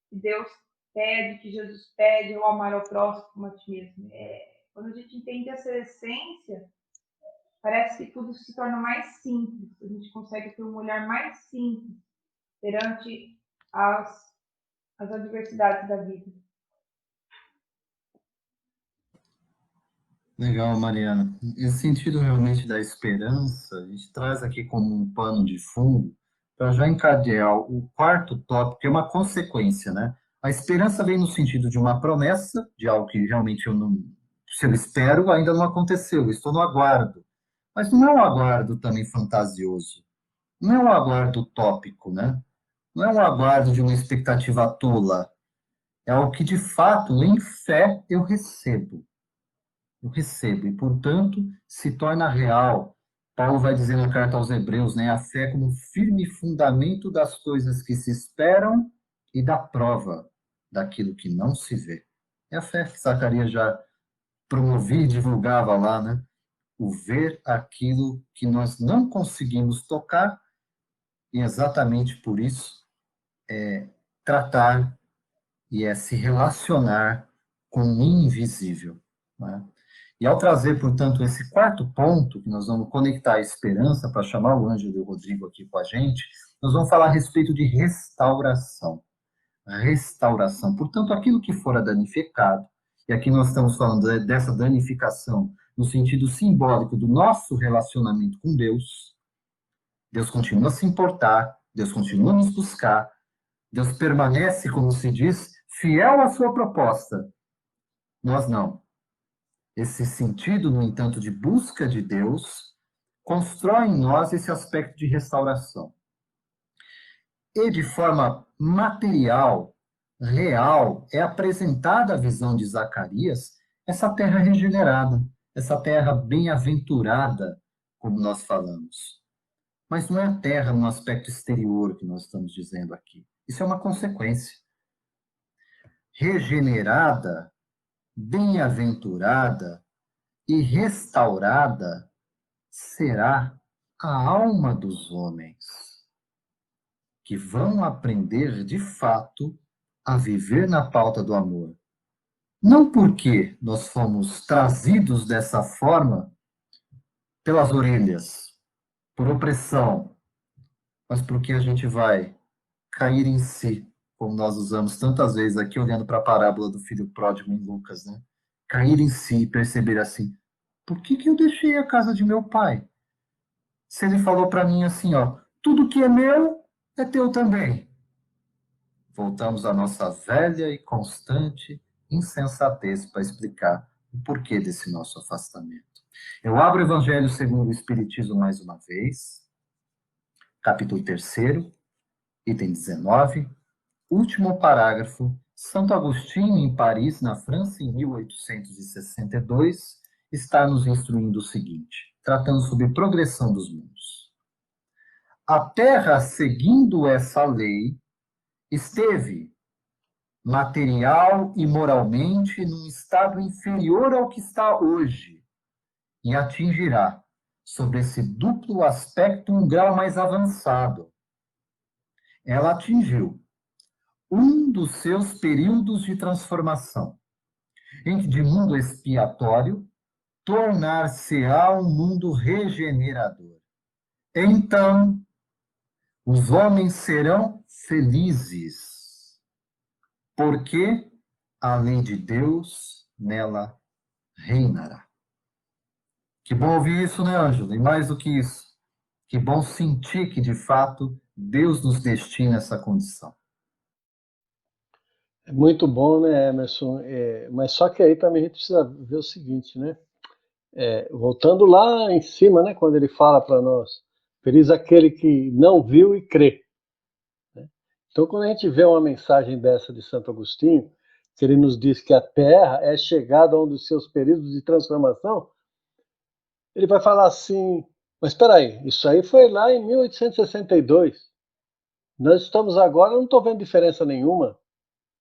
Deus pede, que Jesus pede, o amar ao próximo como a ti mesmo. Quando a gente entende essa essência, parece que tudo se torna mais simples. A gente consegue ter um olhar mais simples perante as adversidades da vida. Legal, Mariana. Esse sentido realmente da esperança, a gente traz aqui como um pano de fundo para já encadear o quarto tópico, que é uma consequência, né? A esperança vem no sentido de uma promessa, de algo que realmente eu não, se eu espero, ainda não aconteceu, eu estou no aguardo. Mas não é um aguardo também fantasioso, não é um aguardo utópico, né? Não é um aguardo de uma expectativa tola, é algo que de fato, em fé, eu recebo, e, portanto, se torna real. Paulo vai dizer na carta aos Hebreus, né, a fé como firme fundamento das coisas que se esperam e da prova daquilo que não se vê. É a fé que Zacarias já promovia e divulgava lá, né? O ver aquilo que nós não conseguimos tocar e exatamente por isso tratar e se relacionar com o invisível, né? E ao trazer, portanto, esse quarto ponto, que nós vamos conectar a esperança, para chamar o Ângelo e o Rodrigo aqui com a gente, nós vamos falar a respeito de restauração. Restauração. Portanto, aquilo que fora danificado, e aqui nós estamos falando dessa danificação no sentido simbólico do nosso relacionamento com Deus. Deus continua a se importar, Deus continua a nos buscar, Deus permanece, como se diz, fiel à sua proposta. Nós não. Esse sentido, no entanto, de busca de Deus, constrói em nós esse aspecto de restauração. E de forma material, real, é apresentada a visão de Zacarias, essa terra regenerada, essa terra bem-aventurada, como nós falamos. Mas não é a terra no aspecto exterior que nós estamos dizendo aqui. Isso é uma consequência. Regenerada, bem-aventurada e restaurada será a alma dos homens, que vão aprender de fato a viver na pauta do amor. Não porque nós fomos trazidos dessa forma pelas orelhas, por opressão, mas porque a gente vai cair em si, como nós usamos tantas vezes aqui, olhando para a parábola do filho pródigo em Lucas, né? Cair em si e perceber assim, por que eu deixei a casa de meu pai? Se ele falou para mim assim, ó, tudo que é meu é teu também. Voltamos à nossa velha e constante insensatez para explicar o porquê desse nosso afastamento. Eu abro o Evangelho segundo o Espiritismo mais uma vez, capítulo 3º, item 19, último parágrafo. Santo Agostinho, em Paris, na França, em 1862, está nos instruindo o seguinte, tratando sobre progressão dos mundos. A Terra, seguindo essa lei, esteve, material e moralmente, num estado inferior ao que está hoje, e atingirá, sobre esse duplo aspecto, um grau mais avançado. Ela atingiu um dos seus períodos de transformação, em que de mundo expiatório tornar-se-á um mundo regenerador. Então, os homens serão felizes. porque a lei de Deus nela reinará. Que bom ouvir isso, né, Ângelo? E mais do que isso, que bom sentir que, de fato, Deus nos destina a essa condição. É muito bom, né, Emerson? Mas só que aí também a gente precisa ver o seguinte, né? Voltando lá em cima, né, quando ele fala para nós, feliz aquele que não viu e crê. Né? Então, quando a gente vê uma mensagem dessa de Santo Agostinho, que ele nos diz que a Terra é chegada a um dos seus períodos de transformação, ele vai falar assim, mas espera aí, isso aí foi lá em 1862. Nós estamos agora, eu não estou vendo diferença nenhuma.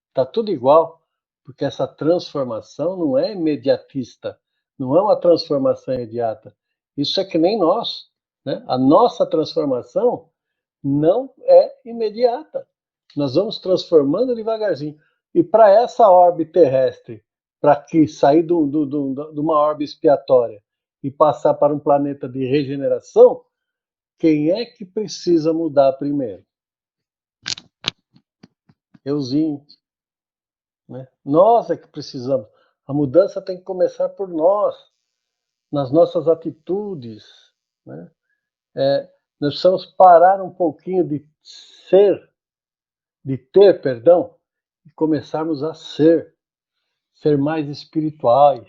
Está tudo igual, porque essa transformação não é imediatista, não é uma transformação imediata. Isso é que nem nós, né? A nossa transformação não é imediata. Nós vamos transformando devagarzinho. E para essa orbe terrestre, para que sair de uma orbe expiatória e passar para um planeta de regeneração, quem é que precisa mudar primeiro? Euzinho. Né? Nós é que precisamos. A mudança tem que começar por nós, nas nossas atitudes. Né? Nós precisamos parar um pouquinho de ter, perdão, e começarmos a ser mais espirituais,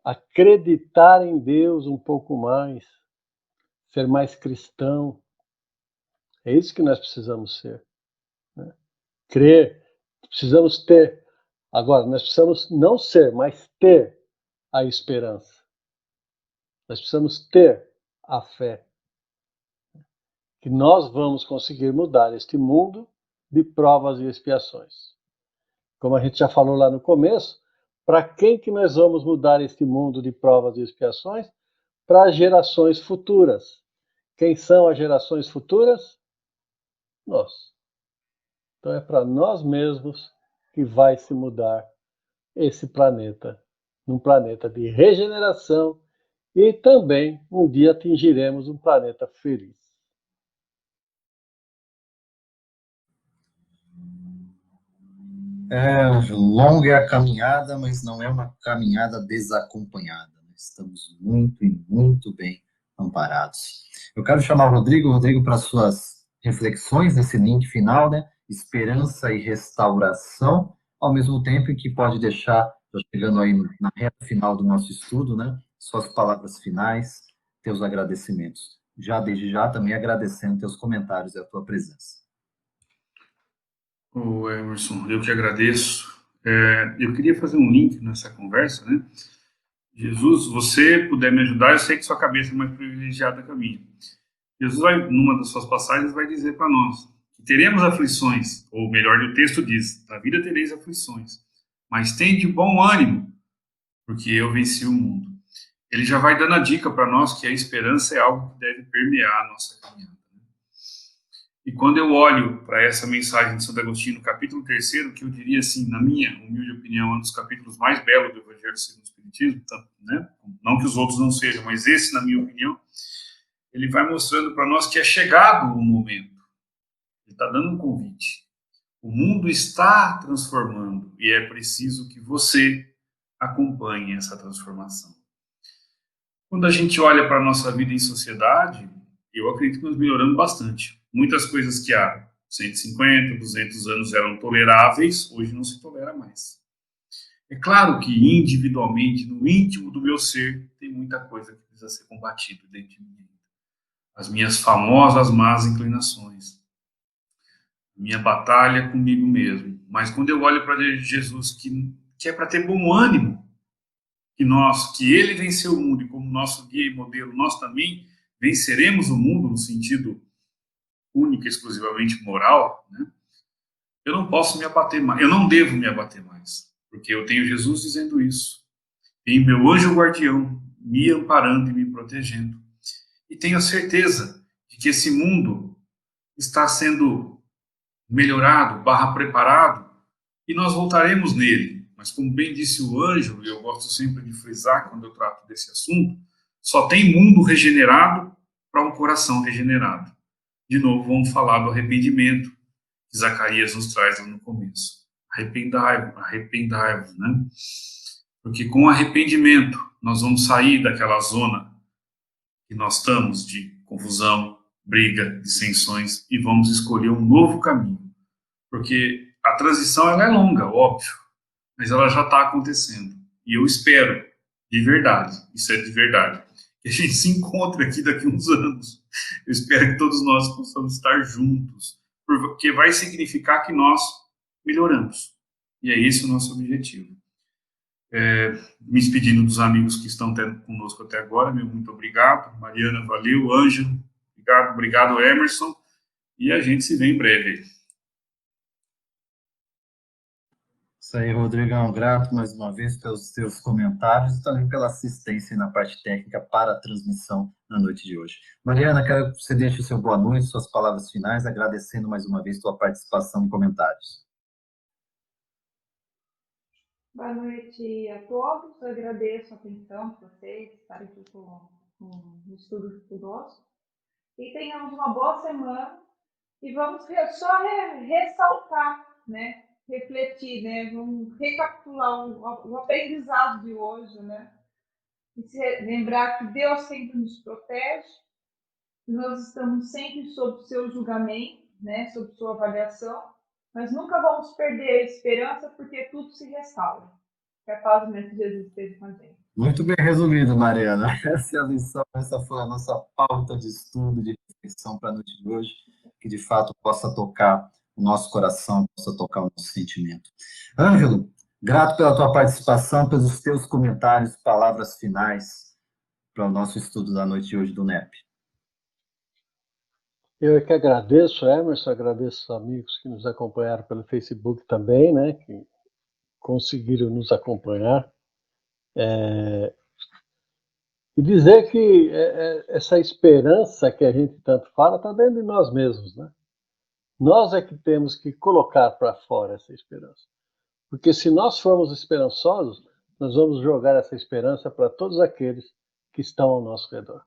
acreditar em Deus um pouco mais, ser mais cristão. É isso que nós precisamos ser. Né? Crer, precisamos ter. Agora, nós precisamos não ser, mas ter a esperança. Nós precisamos ter a fé que nós vamos conseguir mudar este mundo de provas e expiações. Como a gente já falou lá no começo, para quem que nós vamos mudar este mundo de provas e expiações? Para as gerações futuras. Quem são as gerações futuras? Nós. Então é para nós mesmos que vai se mudar esse planeta, num planeta de regeneração, e também um dia atingiremos um planeta feliz. Longa é a caminhada, mas não é uma caminhada desacompanhada. Nós estamos muito e muito bem amparados. Eu quero chamar o Rodrigo, para suas reflexões nesse link final, né? Esperança e restauração, ao mesmo tempo em que pode deixar, chegando aí na reta final do nosso estudo, né? Suas palavras finais, teus agradecimentos. Desde já, também agradecendo teus comentários e a tua presença. Ô Emerson, eu que agradeço. Eu queria fazer um link nessa conversa, né? Jesus, você puder me ajudar, eu sei que sua cabeça é mais privilegiada que a minha. Jesus vai, numa das suas passagens, vai dizer para nós que teremos aflições, ou melhor, o texto diz, na vida tereis aflições, mas tende bom ânimo, porque eu venci o mundo. Ele já vai dando a dica para nós que a esperança é algo que deve permear a nossa caminhada. E quando eu olho para essa mensagem de Santo Agostinho, no capítulo 3º, que eu diria assim, na minha humilde opinião, é um dos capítulos mais belos do Evangelho segundo o Espiritismo, né? Não que os outros não sejam, mas esse, na minha opinião, ele vai mostrando para nós que é chegado o momento. Ele está dando um convite. O mundo está transformando e é preciso que você acompanhe essa transformação. Quando a gente olha para a nossa vida em sociedade, eu acredito que nós melhoramos bastante. Muitas coisas que há 150, 200 anos eram toleráveis, hoje não se tolera mais. É claro que individualmente, no íntimo do meu ser, tem muita coisa que precisa ser combatida dentro de mim. As minhas famosas más inclinações. Minha batalha comigo mesmo. Mas quando eu olho para Jesus, que é para ter bom ânimo, que ele venceu o mundo e como nosso guia e modelo, nós também venceremos o mundo no sentido único, exclusivamente moral, né? Eu não posso me abater mais, eu não devo me abater mais, porque eu tenho Jesus dizendo isso. Tenho meu anjo guardião me amparando e me protegendo. E tenho a certeza de que esse mundo está sendo melhorado, preparado, e nós voltaremos nele. Mas como bem disse o Ângelo, e eu gosto sempre de frisar quando eu trato desse assunto, só tem mundo regenerado para um coração regenerado. De novo, vamos falar do arrependimento que Zacarias nos traz no começo. arrependai-vos, né? Porque com arrependimento nós vamos sair daquela zona que nós estamos de confusão, briga, dissensões e vamos escolher um novo caminho. Porque a transição ela é longa, óbvio, mas ela já está acontecendo. E eu espero, de verdade, isso é de verdade, que a gente se encontre aqui daqui a uns anos. Eu espero que todos nós possamos estar juntos, porque vai significar que nós melhoramos. E é esse o nosso objetivo. Me despedindo dos amigos que estão conosco até agora, meu muito obrigado. Mariana, valeu. Ângelo, obrigado, Emerson. E a gente se vê em breve. Isso aí, Rodrigão. Grato mais uma vez pelos seus comentários e também pela assistência na parte técnica para a transmissão na noite de hoje. Mariana, quero que você deixe o seu boa noite, suas palavras finais, agradecendo mais uma vez sua participação e comentários. Boa noite a todos. Eu agradeço a atenção de vocês estarem aqui no estudo conosco. E tenhamos uma boa semana. E vamos só ressaltar, né? Refletir, né? Vamos recapitular o aprendizado de hoje, né? E lembrar que Deus sempre nos protege, nós estamos sempre sob seu julgamento, né? Sob sua avaliação, mas nunca vamos perder a esperança porque tudo se restaura. Que a paz do Mestre Jesus esteja com a gente. Muito bem resumido, Mariana. Essa é a lição, essa foi a nossa pauta de estudo, de reflexão para a noite de hoje, que de fato possa tocar o nosso coração, possa tocar o nosso sentimento. Ângelo, grato pela tua participação, pelos teus comentários, palavras finais para o nosso estudo da noite de hoje do NEP. Eu é que agradeço, Emerson, agradeço os amigos que nos acompanharam pelo Facebook também, né, que conseguiram nos acompanhar. E dizer que essa esperança que a gente tanto fala está dentro de nós mesmos, né? Nós é que temos que colocar para fora essa esperança. Porque se nós formos esperançosos, nós vamos jogar essa esperança para todos aqueles que estão ao nosso redor.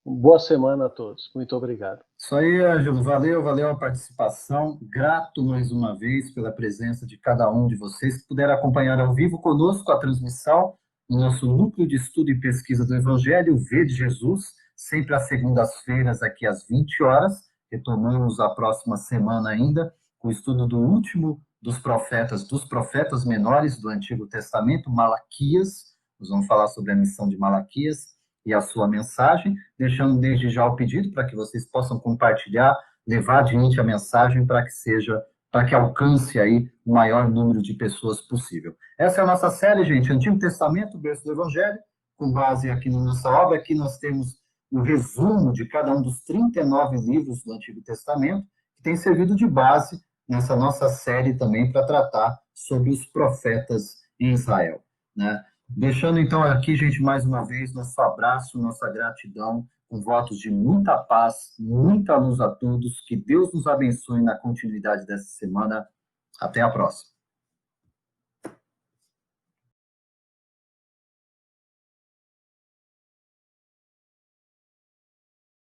Boa semana a todos. Muito obrigado. Isso aí, Ângelo. Valeu a participação. Grato mais uma vez pela presença de cada um de vocês que puderam acompanhar ao vivo conosco a transmissão no nosso núcleo de estudo e pesquisa do Evangelho, V de Jesus, sempre às segundas-feiras, aqui às 20 horas. Retomamos a próxima semana ainda com o estudo do último dos profetas menores do Antigo Testamento, Malaquias. Nós vamos falar sobre a missão de Malaquias e a sua mensagem, deixando desde já o pedido para que vocês possam compartilhar, levar adiante a mensagem para que alcance aí o maior número de pessoas possível. Essa é a nossa série, gente, Antigo Testamento, berço do Evangelho, com base aqui na nossa obra. Aqui nós temos o resumo de cada um dos 39 livros do Antigo Testamento, que tem servido de base nessa nossa série também para tratar sobre os profetas em Israel, né? Deixando, então, aqui, gente, mais uma vez, nosso abraço, nossa gratidão, com votos de muita paz, muita luz a todos, que Deus nos abençoe na continuidade dessa semana. Até a próxima.